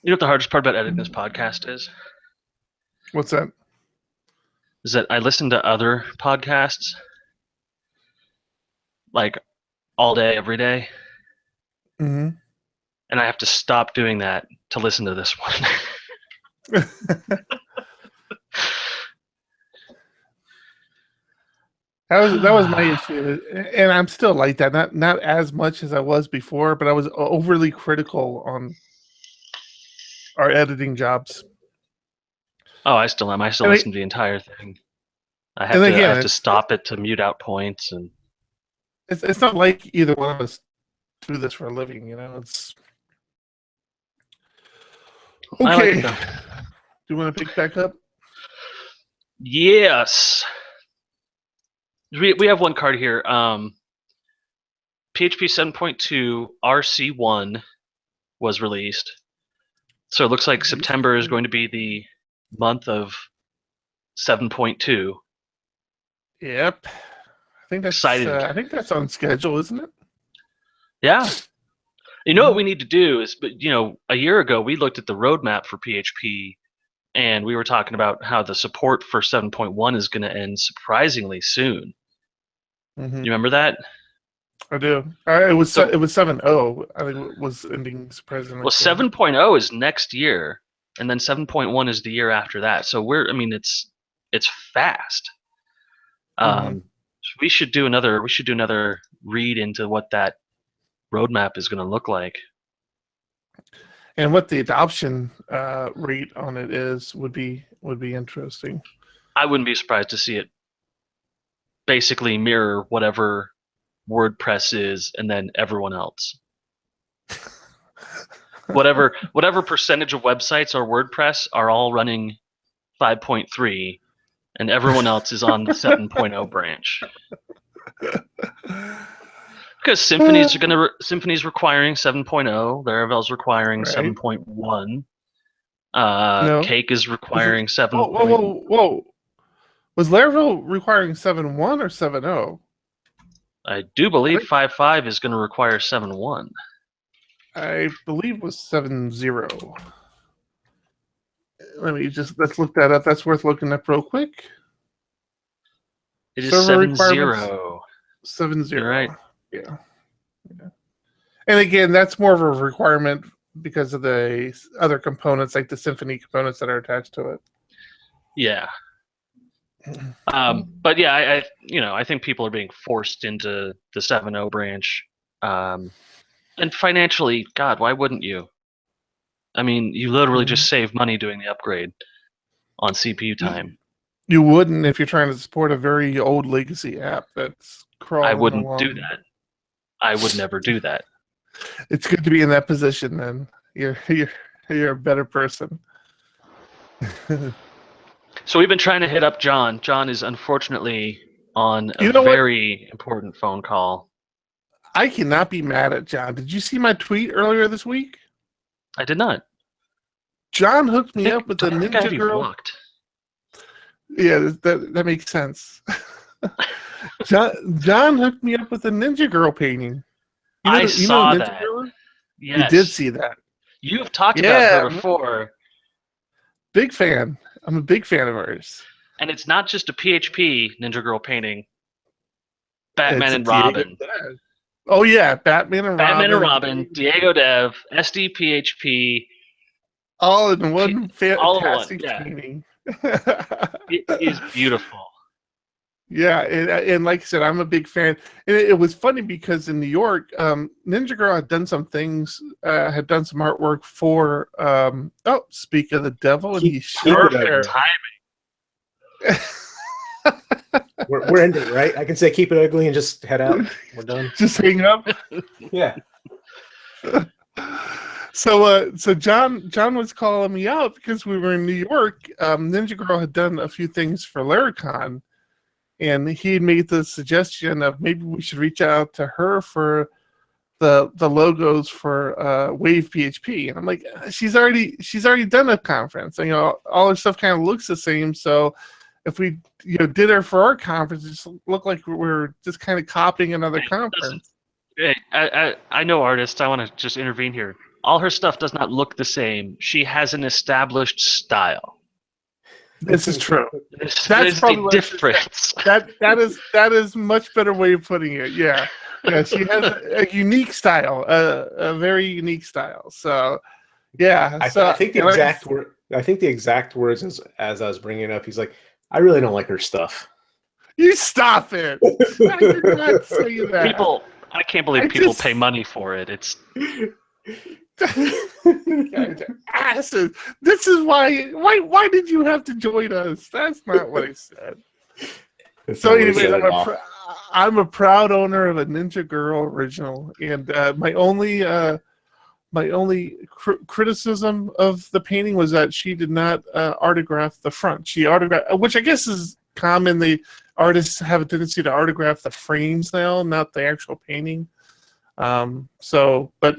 You know what the hardest part about editing this podcast is? What's that? Is that I listen to other podcasts like all day, every day, Mm-hmm. and I have to stop doing that to listen to this one. That was my issue, and I'm still like that. Not as much as I was before, but I was overly critical on our editing jobs. Oh, I still am. I still And listen to the entire thing. I have and to. again, I have to stop it to mute out points, and it's not like either one of us do this for a living. It's I like okay. it though. Do you want to pick back up? Yes. We have one card here. PHP 7.2 RC1 was released. So it looks like September is going to be the month of 7.2. Yep. I think that's Excited. I think that's on schedule, isn't it? Yeah. You know what we need to do is, but a year ago we looked at the roadmap for PHP, and we were talking about how the support for 7.1 is going to end surprisingly soon. Mm-hmm. You remember that? I do. It was 7.0. I think it was ending surprisingly. Well, 7.0 is next year, and then 7.1 is the year after that. So it's fast. Mm-hmm. So we should do another read into what that roadmap is going to look like, and what the adoption rate on it is would be interesting. I wouldn't be surprised to see it basically mirror whatever WordPress is, and then everyone else. whatever percentage of websites are WordPress are all running 5.3, and everyone else is on the 7.0 branch. Because Symfony's requiring 7.0, Laravel's requiring Right. 7.1. No. Cake is requiring 7. Whoa. Was Laravel requiring 7.1 or 7.0? I do believe 5.5 is going to require 7.1. I believe it was 7.0. Let's look that up. That's worth looking up real quick. It is 7.0. 7.0. You're right. Yeah. And again, that's more of a requirement because of the other components, like the Symfony components that are attached to it. Yeah. But yeah, I think people are being forced into the 7.0 branch, and financially, God, why wouldn't you? I mean, you literally just save money doing the upgrade on CPU time. You wouldn't if you're trying to support a very old legacy app that's crawling I wouldn't along. do that. I would never do that. It's good to be in that position. Then you're a better person. So we've been trying to hit up John. John is unfortunately on a very important phone call. I cannot be mad at John. Did you see my tweet earlier this week? I did not. John hooked me up with the Ninja Girl. Blocked. Yeah, that makes sense. John hooked me up with the Ninja Girl painting. I saw that. Yes. You did see that. You've talked about her before. Big fan. I'm a big fan of hers. And it's not just a PHP Ninja Girl painting. Batman and Robin. Oh yeah, Batman and Robin, Diego Dev, SDPHP. All in one fantastic painting. It is beautiful. Yeah, and like I said, I'm a big fan. And it was funny because in New York, Ninja Girl had done some things, had done some artwork for. Speak of the devil, and he's perfect timing. We're ending, right? I can say keep it ugly and just head out. We're done. Just hang up. Yeah. So John was calling me out because we were in New York. Ninja Girl had done a few things for Laracon, and he made the suggestion of maybe we should reach out to her for the logos for Wave PHP, and I'm like, she's already done a conference, and all her stuff kind of looks the same. So if we did her for our conference, it just looked like we're just kind of copying another conference. Hey, I know artists. I want to just intervene here. All her stuff does not look the same. She has an established style. This is true. That's the difference. That is much better way of putting it. Yeah. She has a unique style, a very unique style. So, yeah. I think the exact word. I think the exact words as I was bringing it up, he's like, "I really don't like her stuff." You stop it! I did not say that. People, I can't believe people pay money for it. It's asses. This is why did you have to join us? That's not what I said. So anyways, I'm a proud owner of a Ninja Girl original, and my only criticism of the painting was that she did not autograph the front. She autographed, which I guess is common. The artists have a tendency to autograph the frames now, not the actual painting. But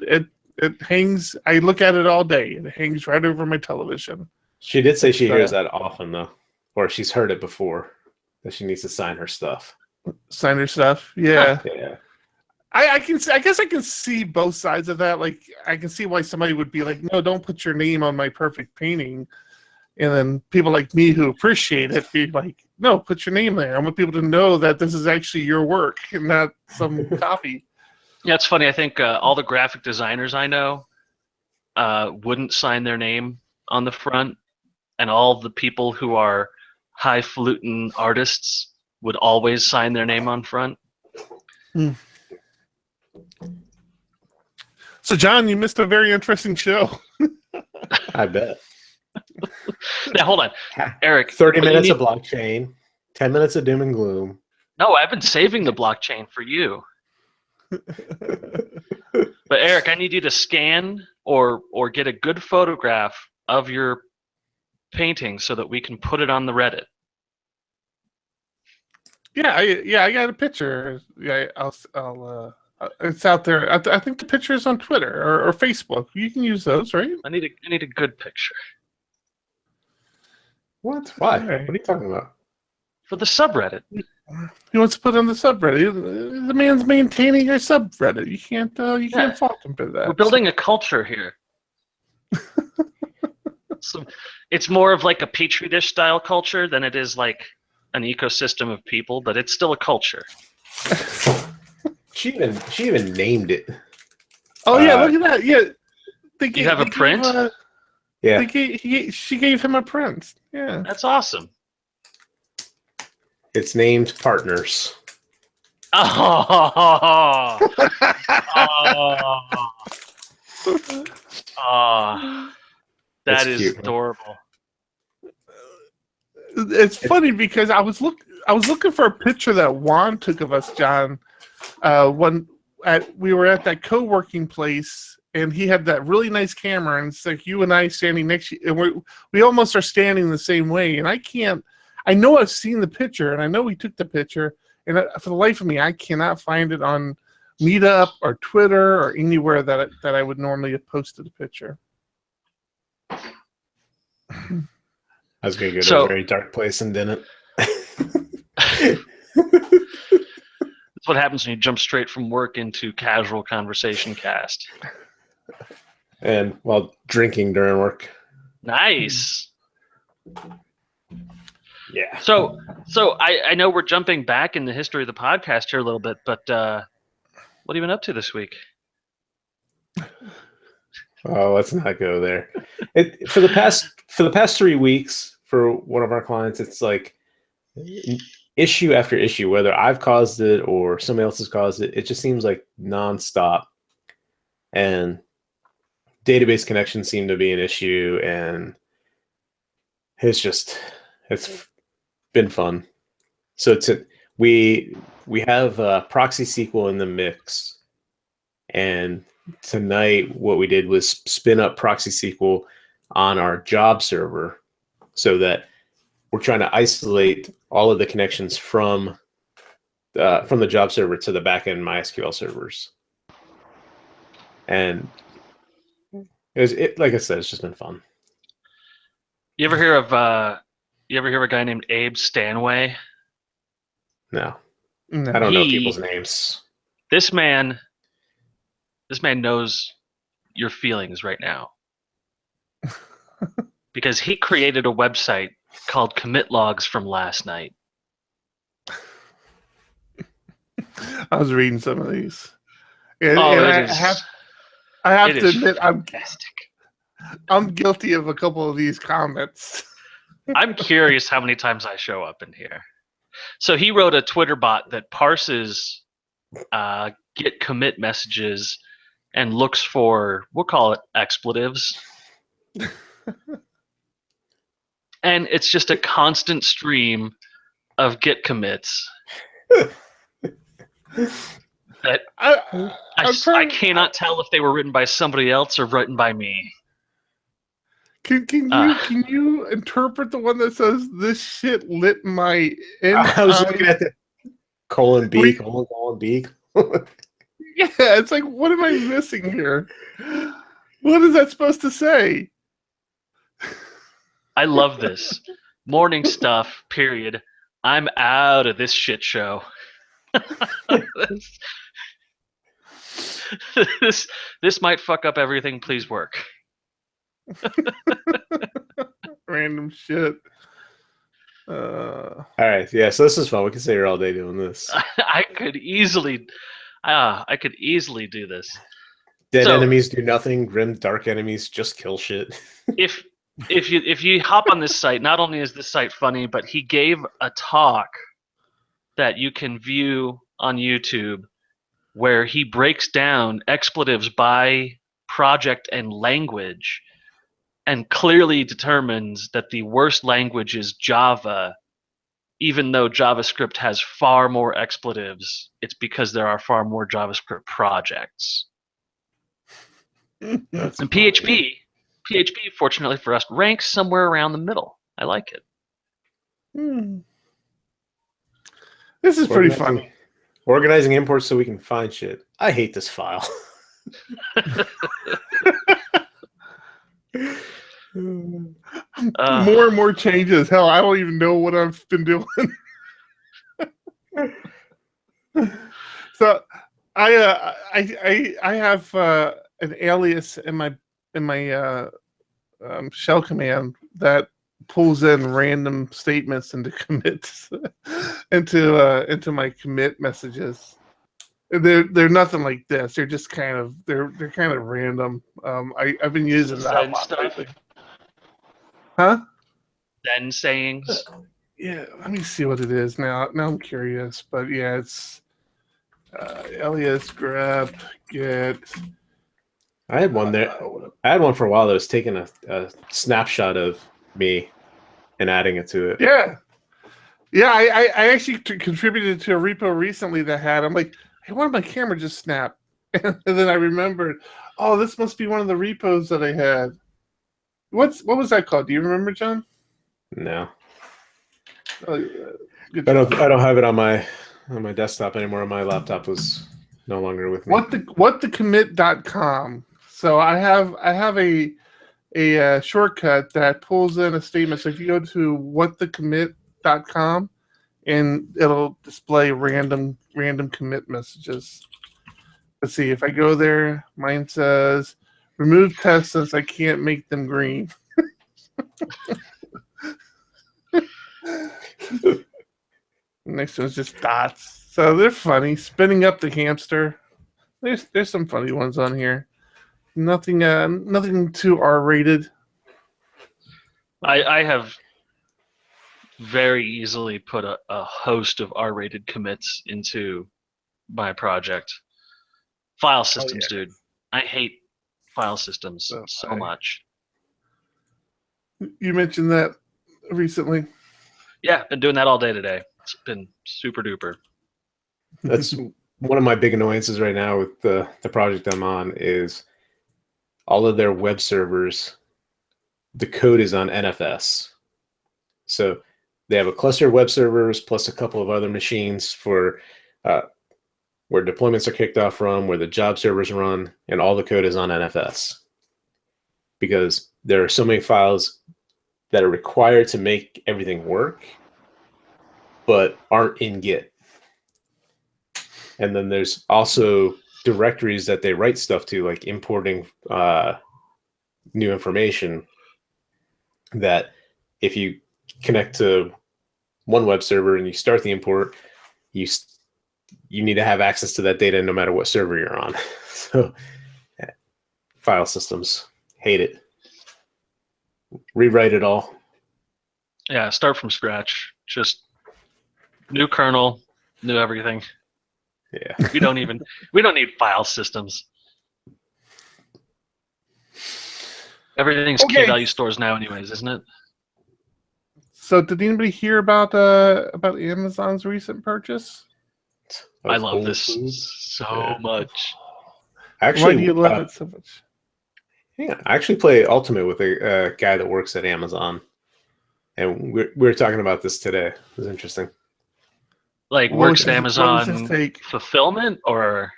it hangs. I look at it all day. It hangs right over my television. She did say she hears that often, though, or she's heard it before, that she needs to sign her stuff. Sign her stuff, yeah. Yeah. I guess I can see both sides of that. Like, I can see why somebody would be like, "No, don't put your name on my perfect painting," and then people like me who appreciate it be like, "No, put your name there. I want people to know that this is actually your work and not some copy." Yeah, it's funny. I think all the graphic designers I know wouldn't sign their name on the front, and all the people who are highfalutin artists would always sign their name on front. Hmm. So, John, you missed a very interesting show. I bet. Now, hold on, Eric. 30 minutes of blockchain, 10 minutes of doom and gloom. No, I've been saving the blockchain for you. But Eric, I need you to scan or get a good photograph of your painting so that we can put it on the Reddit. Yeah, I got a picture. Yeah, I'll it's out there. I think the picture is on Twitter or Facebook. You can use those, right? I need a good picture. What? Why? What are you talking about? For the subreddit. He wants to put on the subreddit. The man's maintaining a subreddit. You can't fault him for that. We're building a culture here. So it's more of like a petri dish style culture than it is like an ecosystem of people, but it's still a culture. She even named it. Oh yeah, look at that. Yeah, you have a print. Yeah, she gave him a print. Yeah, that's awesome. It's named Partners. Oh, that is cute, adorable. It's funny because I was looking for a picture that Juan took of us, John. We were at that co-working place, and he had that really nice camera, and it's like you and I standing next to you, and we almost are standing the same way. And I know I've seen the picture, and I know we took the picture, and for the life of me, I cannot find it on Meetup or Twitter or anywhere that I would normally have posted a picture. I was going to go to a very dark place and didn't. That's what happens when you jump straight from work into casual conversation cast. And while drinking during work. Nice. Yeah. So I know we're jumping back in the history of the podcast here a little bit, but what have you been up to this week? Oh, let's not go there. For the past 3 weeks, for one of our clients, it's like issue after issue, whether I've caused it or somebody else has caused it. It just seems like nonstop, and database connections seem to be an issue, and it's been fun. So we have Proxy SQL in the mix, and tonight what we did was spin up Proxy SQL on our job server so that we're trying to isolate all of the connections from the job server to the backend MySQL servers. And like I said, it's just been fun. You ever hear of a guy named Abe Stanway? No, No. I don't know people's names. This man knows your feelings right now. Because he created a website called Commit Logs from last night. I was reading some of these. And, Oh, and it I have is to admit, fantastic. I'm guilty of a couple of these comments. I'm curious how many times I show up in here. So he wrote a Twitter bot that parses git commit messages and looks for, we'll call it expletives. And it's just a constant stream of git commits that I cannot tell if they were written by somebody else or written by me. Can you interpret the one that says this shit lit my I was looking at the colon B. Yeah, it's like, what am I missing here? What is that supposed to say? I love this. Morning stuff, period. I'm out of this shit show. This might fuck up everything. Please work. Random shit. All right, yeah. So this is fun. We can stay here all day doing this. I could easily do this. Dead enemies do nothing. Grim dark enemies just kill shit. If you hop on this site, not only is this site funny, but he gave a talk that you can view on YouTube where he breaks down expletives by project and language and clearly determines that the worst language is Java, even though JavaScript has far more expletives. It's because there are far more JavaScript projects. And PHP, fortunately for us, ranks somewhere around the middle. I like it. This is pretty funny. Organizing imports so we can find shit. I hate this file. More and more changes. Hell, I don't even know what I've been doing. So I have an alias in my shell command that pulls in random statements into commits into my commit messages. They're nothing like this. They're just kind of random. I've been using that a lot lately. Huh? Then sayings. Yeah, let me see what it is now. Now I'm curious, but yeah, it's alias grep get. I had one there. I had one for a while that was taking a snapshot of me and adding it to it. Yeah. I actually contributed to a repo recently that had. I'm like, hey, why did my camera just snap? And then I remembered, oh, this must be one of the repos that I had. What was that called? Do you remember, John? No. Oh, I don't have it on my desktop anymore. My laptop was no longer with me. Whatthecommit.com. So I have a shortcut that pulls in a statement. So if you go to whatthecommit.com, and it'll display random commit messages. Let's see, if I go there, mine says remove tests since I can't make them green. Next one's just dots. So they're funny. Spinning up the hamster. There's some funny ones on here. Nothing too R-rated. I have very easily put a host of R-rated commits into my project. File systems, dude. I hate file systems so much. You mentioned that recently. Yeah, been doing that all day today. It's been super duper. That's one of my big annoyances right now with the project I'm on is all of their web servers, the code is on NFS. So they have a cluster of web servers plus a couple of other machines for where deployments are kicked off from, where the job servers run, and all the code is on NFS. Because there are so many files that are required to make everything work, but aren't in Git. And then there's also directories that they write stuff to, like importing new information, that if you connect to one web server and you start the import, you need to have access to that data no matter what server you're on. So file systems, hate it. Rewrite it all. Yeah, start from scratch. Just new kernel, new everything. Yeah. We don't need file systems. Everything's key Okay. value stores now anyways, isn't it? So, did anybody hear about Amazon's recent purchase? I Of love Whole this Foods. so Yeah. much. Actually, Why do you love it so much? yeah, I actually play Ultimate with a guy that works at Amazon, and we were talking about this today. It was interesting. Like What works was at his- what was his Amazon take? fulfillment, or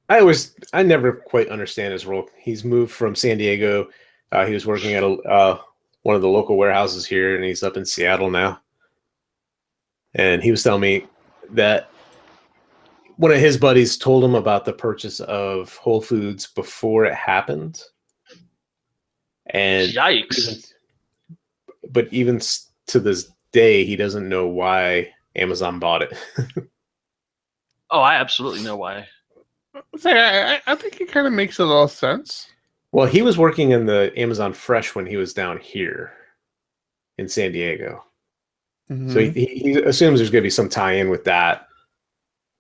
I never quite understand his role. He's moved from San Diego. He was working at one of the local warehouses here, and he's up in Seattle now. And he was telling me that one of his buddies told him about the purchase of Whole Foods before it happened. And yikes. but even to this day, he doesn't know why Amazon bought it. Oh, I absolutely know why. I think it kind of makes a little sense. Well, he was working in the Amazon Fresh when he was down here in San Diego. So he assumes there's going to be some tie-in with that.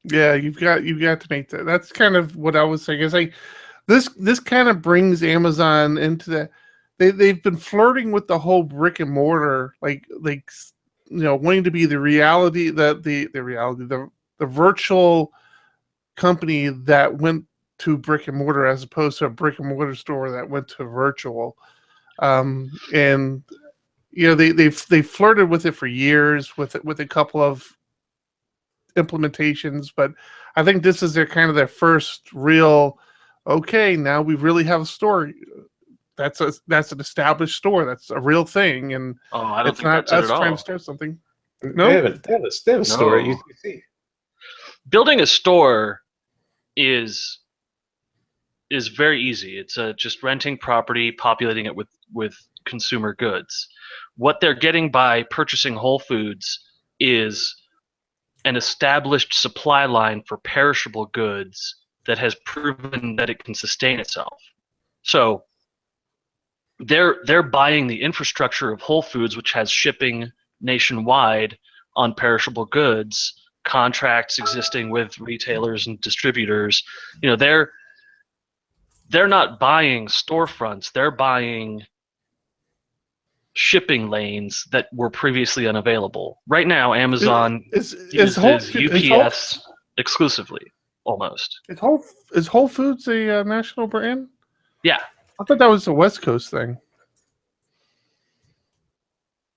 Yeah, you've got to make that. That's kind of what I was saying. It's like this kind of brings Amazon into that. They've been flirting with the whole brick and mortar, like wanting to be the reality, the virtual company that went to brick and mortar as opposed to a brick and mortar store that went to virtual. And they flirted with it for years with a couple of implementations, but I think this is their first real. Okay, now we really have a store. That's an established store. That's a real thing, and Oh, I don't it's think not that's it us at trying all. to start something. No, they have a store at No. UTC. Building a store is very easy. It's just renting property, populating it with consumer goods. What they're getting by purchasing Whole Foods is an established supply line for perishable goods that has proven that it can sustain itself. So they're buying the infrastructure of Whole Foods, which has shipping nationwide on perishable goods, contracts existing with retailers and distributors. They're not buying storefronts. They're buying shipping lanes that were previously unavailable. Right now, Amazon uses UPS exclusively, almost. Is Whole Foods a national brand? Yeah. I thought that was a West Coast thing.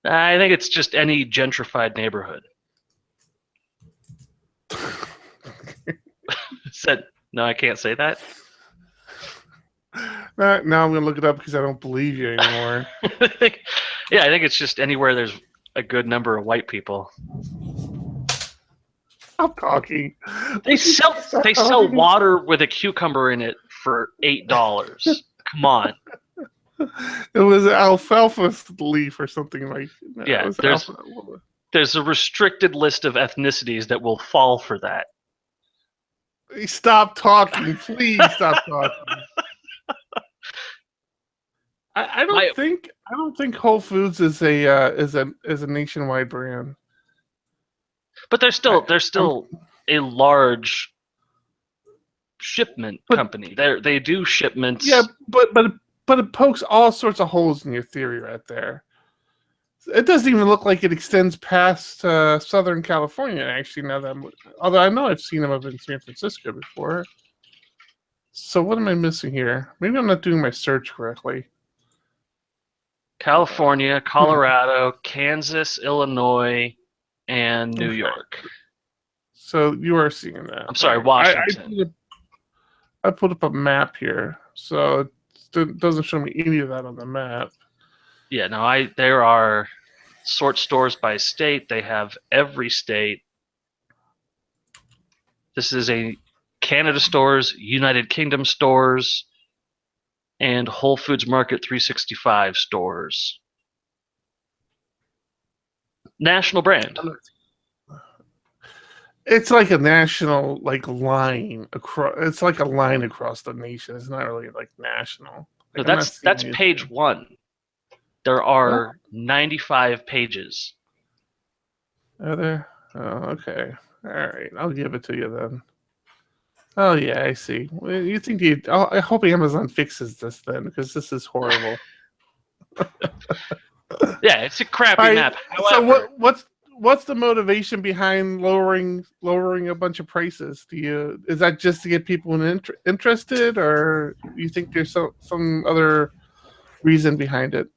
I think it's just any gentrified neighborhood. No, I can't say that. Now I'm going to look it up because I don't believe you anymore. Yeah, I think it's just anywhere there's a good number of white people. Stop talking. They sell water with a cucumber in it for $8. Come on. It was alfalfa leaf or something like that. Yeah, there's a restricted list of ethnicities that will fall for that. Stop talking, please. Stop talking. I don't think Whole Foods is a nationwide brand. But they're still a large shipment company. They do shipments. Yeah, but it pokes all sorts of holes in your theory right there. It doesn't even look like it extends past Southern California. Actually, although I know I've seen them up in San Francisco before. So what am I missing here? Maybe I'm not doing my search correctly. So you are seeing that. I'm sorry, Right. Washington. I put up a map here, so it doesn't show me any of that on the map. Yeah, no, there are sort stores by state. They have every state. This is a Canada stores, United Kingdom stores, and Whole Foods Market 365 stores. National brand. It's like a national line across. It's like a line across the nation. It's not really like national. No, Like, I'm not that's seeing page anything. 1. There are 95 pages. Are there? Oh, okay. All right. I'll give it to you then. Oh yeah, I see. Well, you think I hope Amazon fixes this then, because this is horrible. Yeah, it's a crappy All right. map. So However, what's the motivation behind lowering a bunch of prices? Is that just to get people interested, or you think there's some other reason behind it?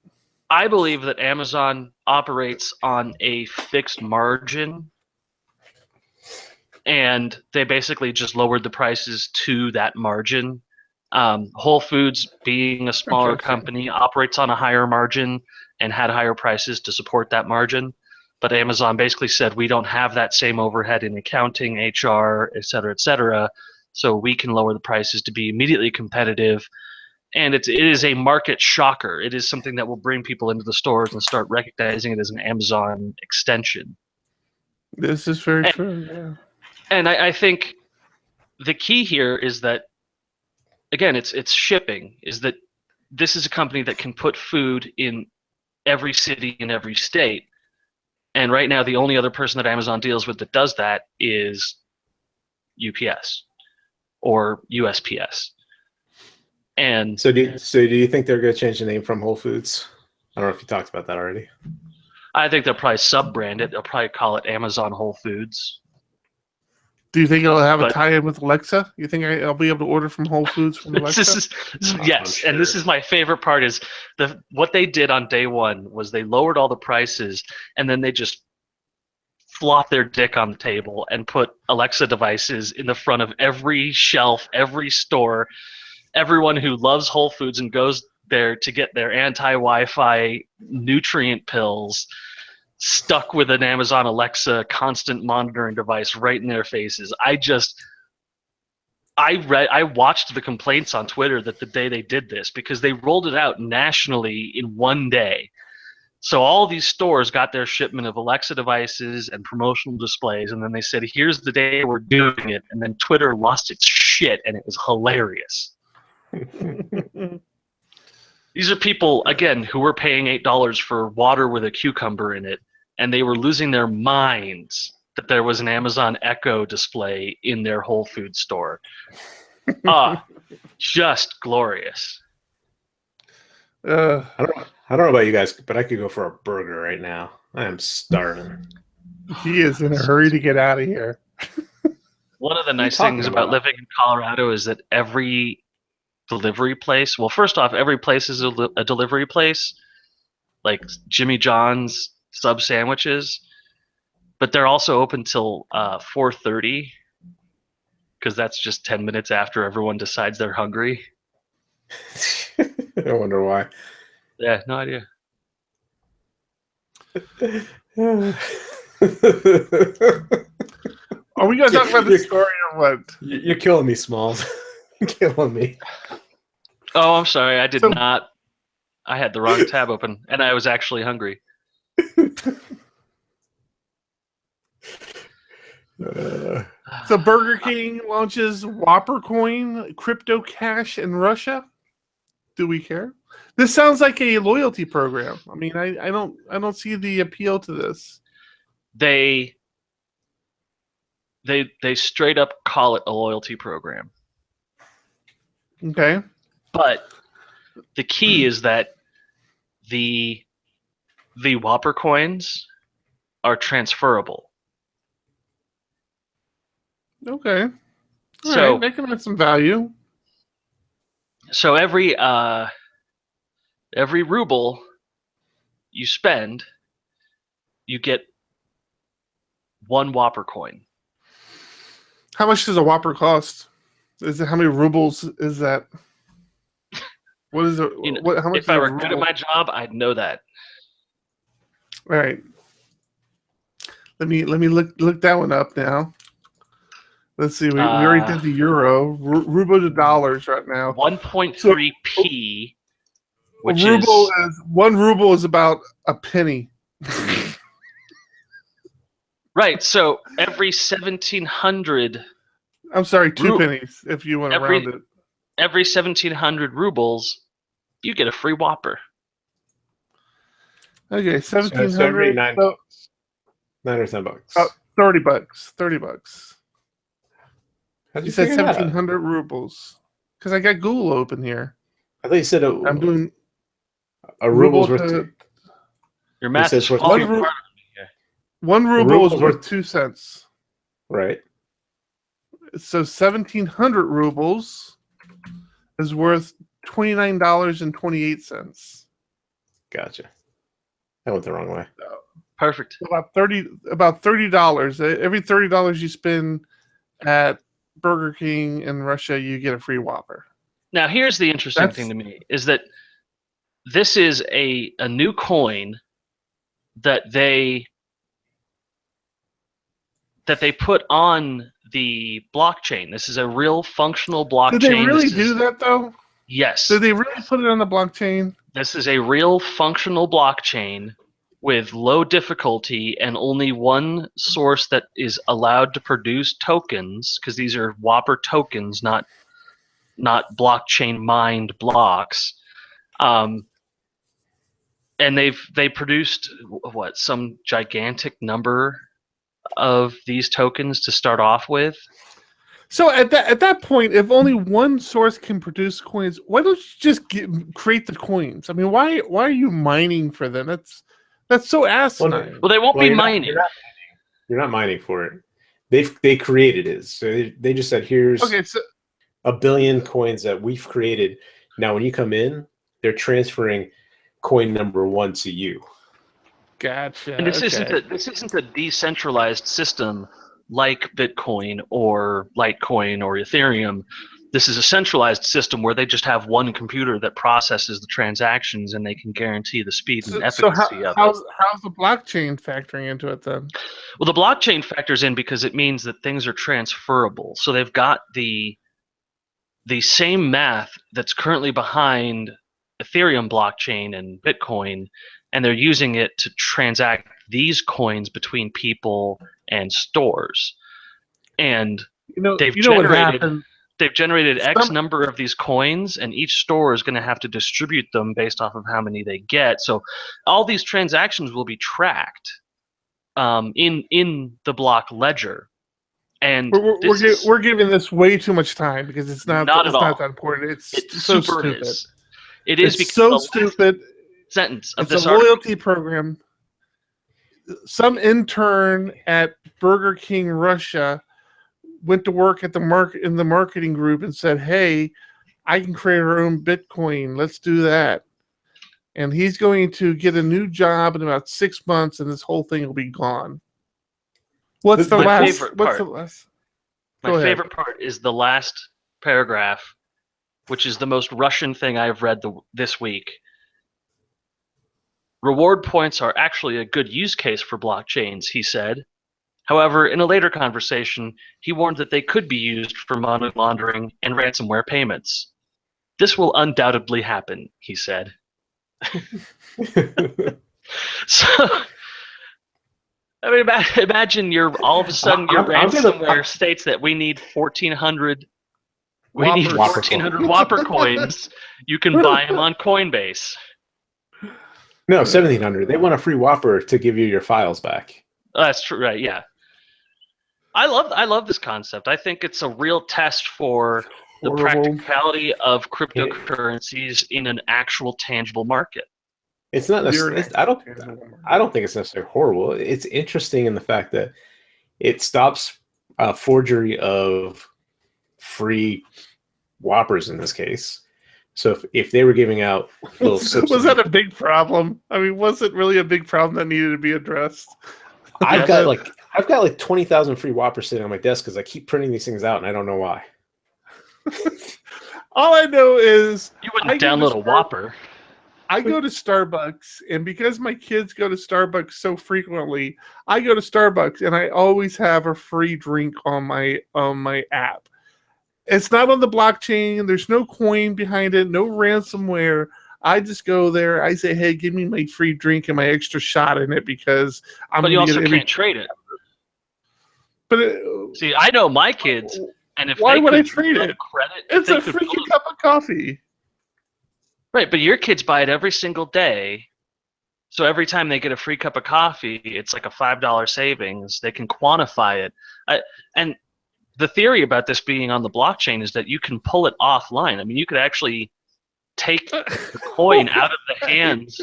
I believe that Amazon operates on a fixed margin, and they basically just lowered the prices to that margin. Whole Foods, being a smaller Interesting. company, operates on a higher margin and had higher prices to support that margin. But Amazon basically said, we don't have that same overhead in accounting, HR, et cetera, so we can lower the prices to be immediately competitive. And it is a market shocker. It is something that will bring people into the stores and start recognizing it as an Amazon extension. This is very true. Yeah. And I think the key here is that, again, it's shipping. Is that this is a company that can put food in every city in every state. And right now, the only other person that Amazon deals with that does that is UPS or USPS. And So do you think they're going to change the name from Whole Foods? I don't know if you talked about that already. I think they'll probably sub-brand it. They'll probably call it Amazon Whole Foods. Do you think it'll have a tie-in with Alexa? You think I'll be able to order from Whole Foods from Alexa? Yes, sure. And this is my favorite part is what they did on day one was they lowered all the prices, and then they just flopped their dick on the table and put Alexa devices in the front of every shelf, every store. Everyone who loves Whole Foods and goes there to get their anti-Wi-Fi nutrient pills stuck with an Amazon Alexa constant monitoring device right in their faces. I watched the complaints on Twitter that the day they did this, because they rolled it out nationally in one day. So all these stores got their shipment of Alexa devices and promotional displays, and then they said, here's the day we're doing it. And then Twitter lost its shit, and it was hilarious. These are people, again, who were paying $8 for water with a cucumber in it, and they were losing their minds that there was an Amazon Echo display in their Whole Foods store. Just glorious. I don't know about you guys, but I could go for a burger right now. I am starving. He is in a hurry to get out of here. One of the nice things about living in Colorado is that every delivery place, well, first off, every place is a delivery place, like Jimmy John's sub sandwiches, but they're also open till 4:30, because that's just 10 minutes after everyone decides they're hungry. I wonder why. Yeah, no idea. Are we going to talk about the story or what? You're killing me, Smalls. You're killing me. Oh, I'm sorry. I did not. I had the wrong tab open, and I was actually hungry. So Burger King launches Whopper Coin crypto cash in Russia. Do we care? This sounds like a loyalty program. I mean, I don't see the appeal to this. They straight up call it a loyalty program. Okay. But the key is that the Whopper coins are transferable. Okay. All So right, that can have some value. So every ruble you spend, you get one Whopper coin. How much does a Whopper cost? How many rubles is that? What is it? You know, What? How much? if I were good at my job, I'd know that. All right. Let me look that one up now. Let's see. We already did the euro. Ruble to dollars right now. 1.3p, which is 1 ruble is about a penny. Right. So every 1,700. I'm sorry, 2 pennies if you want to round it. Every 1,700 rubles, you get a free Whopper. Okay, 1,700. So every $9 or $10. $30. $30. How'd You said figure that out? 1,700 rubles. Because I got Google open here. I thought you said I'm doing a ruble's worth. Your math is worth falling apart. 1 ruble is worth 2 cents. Right. So 1,700 rubles is worth $29.28. Gotcha. I went the wrong way. Perfect. About $30. Every $30 you spend at Burger King in Russia, you get a free Whopper. Now, here's the interesting thing to me is that this is a new coin that they put on the blockchain. This is a real functional blockchain. Did they really do that, though? Yes. Did they really put it on the blockchain? This is a real functional blockchain with low difficulty and only one source that is allowed to produce tokens, because these are Whopper tokens, not blockchain mined blocks. And they produced some gigantic number of these tokens to start off with. So at that point, if only one source can produce coins, why don't you just create the coins? I mean, why are you mining for them? That's so asinine. Well, they won't be mining. You're not mining for it. They created it. So they just said, here's a billion coins that we've created. Now, when you come in, they're transferring coin number 1 to you. Gotcha. And this isn't a decentralized system like Bitcoin or Litecoin or Ethereum. This is a centralized system where they just have one computer that processes the transactions, and they can guarantee the speed and efficacy of it. How's the blockchain factoring into it then? Well, the blockchain factors in because it means that things are transferable. So they've got the same math that's currently behind Ethereum blockchain and Bitcoin, and they're using it to transact these coins between people and stores. And they've generated X number of these coins, and each store is going to have to distribute them based off of how many they get. So all these transactions will be tracked in the block ledger. And we're giving this way too much time because it's not that important. It's so stupid. It is because so stupid. Sentence of it's a loyalty program. Some intern at Burger King Russia went to work at the marketing group and said, "Hey, I can create our own Bitcoin. Let's do that." And he's going to get a new job in about 6 months, and this whole thing will be gone. What's the last? My favorite part is the last paragraph, which is the most Russian thing I've read this week. Reward points are actually a good use case for blockchains, he said. However, in a later conversation, he warned that they could be used for money laundering and ransomware payments. This will undoubtedly happen, he said. So, I mean, imagine all of a sudden your ransomware states that we need 1,400. We need 1,400 Whopper coins. You can buy them on Coinbase. No, 1,700. They want a free Whopper to give you your files back. That's true, right? Yeah. I love this concept. I think it's a real test for the practicality of cryptocurrencies in an actual tangible market. It's not necessarily. I don't think it's necessarily horrible. It's interesting in the fact that it stops forgery of free Whoppers in this case. So if they were giving out little was that a big problem? I mean, was it really a big problem that needed to be addressed? I've got I've got like 20,000 free Whoppers sitting on my desk because I keep printing these things out and I don't know why. All I know is You I wouldn't go to download a Whopper. I go to Starbucks, and because my kids go to Starbucks so frequently, I go to Starbucks and I always have a free drink on my app. It's not on the blockchain. There's no coin behind it, no ransomware. I just go there. I say, "Hey, give me my free drink and my extra shot in it because I'm." But you gonna also get can't trade it. But See, I know my kids, and if why they would I could trade build it? credit, It's if a they could freaking build cup of coffee. right, but your kids buy it every single day. So every time they get a free cup of coffee, it's like a $5 savings. They can quantify it. And the theory about this being on the blockchain is that you can pull it offline. I mean, you could actually take the coin out of the hands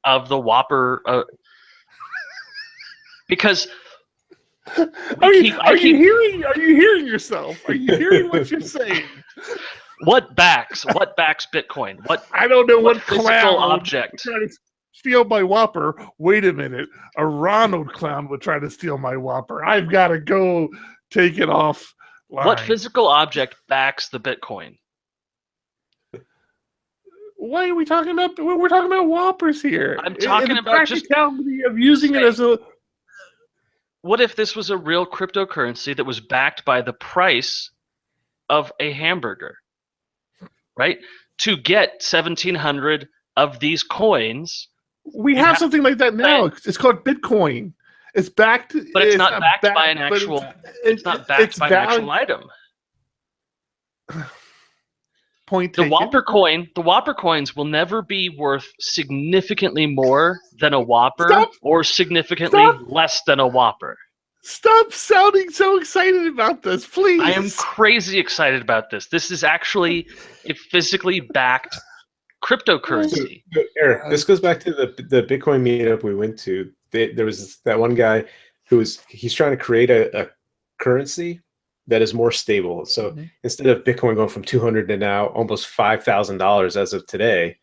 of the Whopper because Are you hearing yourself? Are you hearing what you're saying? what backs Bitcoin? I don't know What what physical clown object? would try to steal my Whopper. Wait a minute, a Ronald clown would try to steal my Whopper. I've got to go take it off. What physical object backs the Bitcoin? Why are we talking about? We're talking about Whoppers here. I'm talking the about just practicality of using it as a. What if this was a real cryptocurrency that was backed by the price of a hamburger, right? To get 1,700 of these coins, We have something like that now. It's called Bitcoin. It's backed, but it's not backed by an actual. It's not backed by an actual item. Point The taken. Whopper coins will never be worth significantly more than a Whopper Stop. or significantly Stop. less than a Whopper. Stop sounding so excited about this, please. I am crazy excited about this. This is actually a physically backed cryptocurrency. So, Eric, this goes back to the Bitcoin meetup we went to. There was that one guy he's trying to create a currency that is more stable. So instead of Bitcoin going from 200 to now almost $5,000 as of today,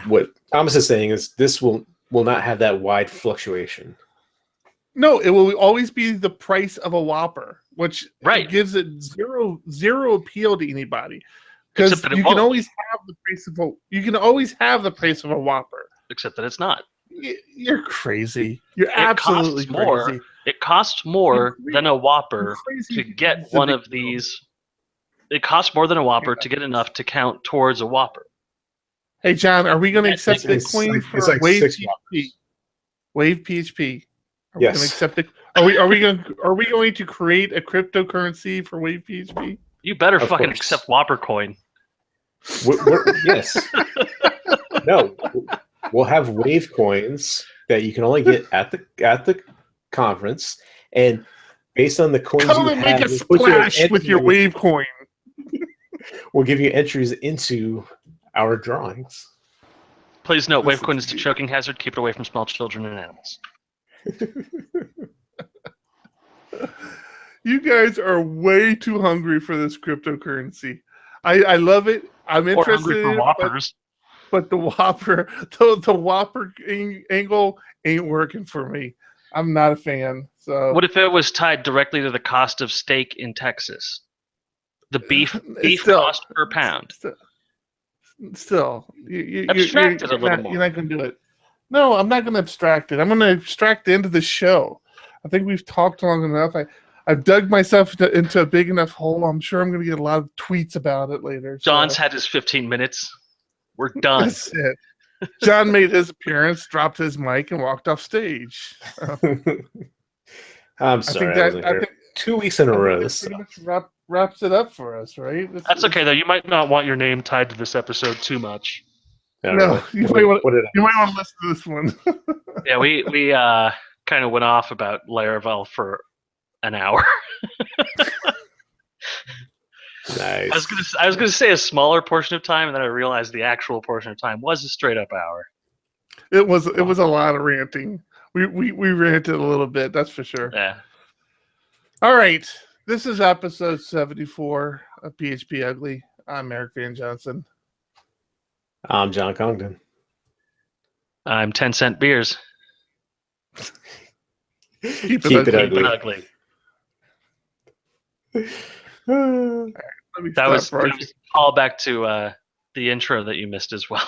what Thomas is saying is this will not have that wide fluctuation. No, it will always be the price of a Whopper, which Right. gives it zero appeal to anybody. Because Except that it you can won't. always have the price of a Whopper. Except that it's not. You're crazy. You're It absolutely costs more. crazy. It costs more You're than a Whopper crazy to get to one be- of these. It costs more than a Whopper to get enough to count towards a Whopper. Hey, John, are we going to accept It's Bitcoin like- for it's like Wave 6 PHP? Wave PHP. Are we Yes. going to accept it? Are we going to create a cryptocurrency for Wave PHP? You better Of fucking course. accept Whopper coin. Yes. No. We'll have wave coins that you can only get at the conference, and based on the coins Come you and have, make a we'll put you an splash with your entry- Wave coin. We'll give you entries into our drawings. Please note, Wavecoin is a choking hazard. Keep it away from small children and animals. You guys are way too hungry for this cryptocurrency. I love it. I'm Or hungry interested for in it, Whoppers. but the Whopper, the Whopper angle ain't working for me. I'm not a fan. So What if it was tied directly to the cost of steak in Texas? The beef still- cost per pound. Still, Abstract it a little more. You're not going to do it. No, I'm not going to abstract it. I'm going to abstract the end of the show. I think we've talked long enough. I've dug myself into a big enough hole. I'm sure I'm going to get a lot of tweets about it later. John's so. had his 15 minutes. We're done. That's it. John made his appearance, dropped his mic, and walked off stage. I'm sorry. I think 2 weeks in a row. That pretty much wraps it up for us, right? That's okay, though. You might not want your name tied to this episode too much. No, you might want to listen to this one. Yeah, we kind of went off about Laravel for an hour. Nice. I was gonna say a smaller portion of time, and then I realized the actual portion of time was a straight up hour. It was a lot of ranting. We ranted a little bit, that's for sure. Yeah. All right. This is episode 74 of PHP Ugly. I'm Eric Van Johnson. I'm John Congdon. I'm 10-cent beers. Keep Keep it ugly. ugly. Ugly. Let me That stop was rushing. a call back to the intro that you missed as well.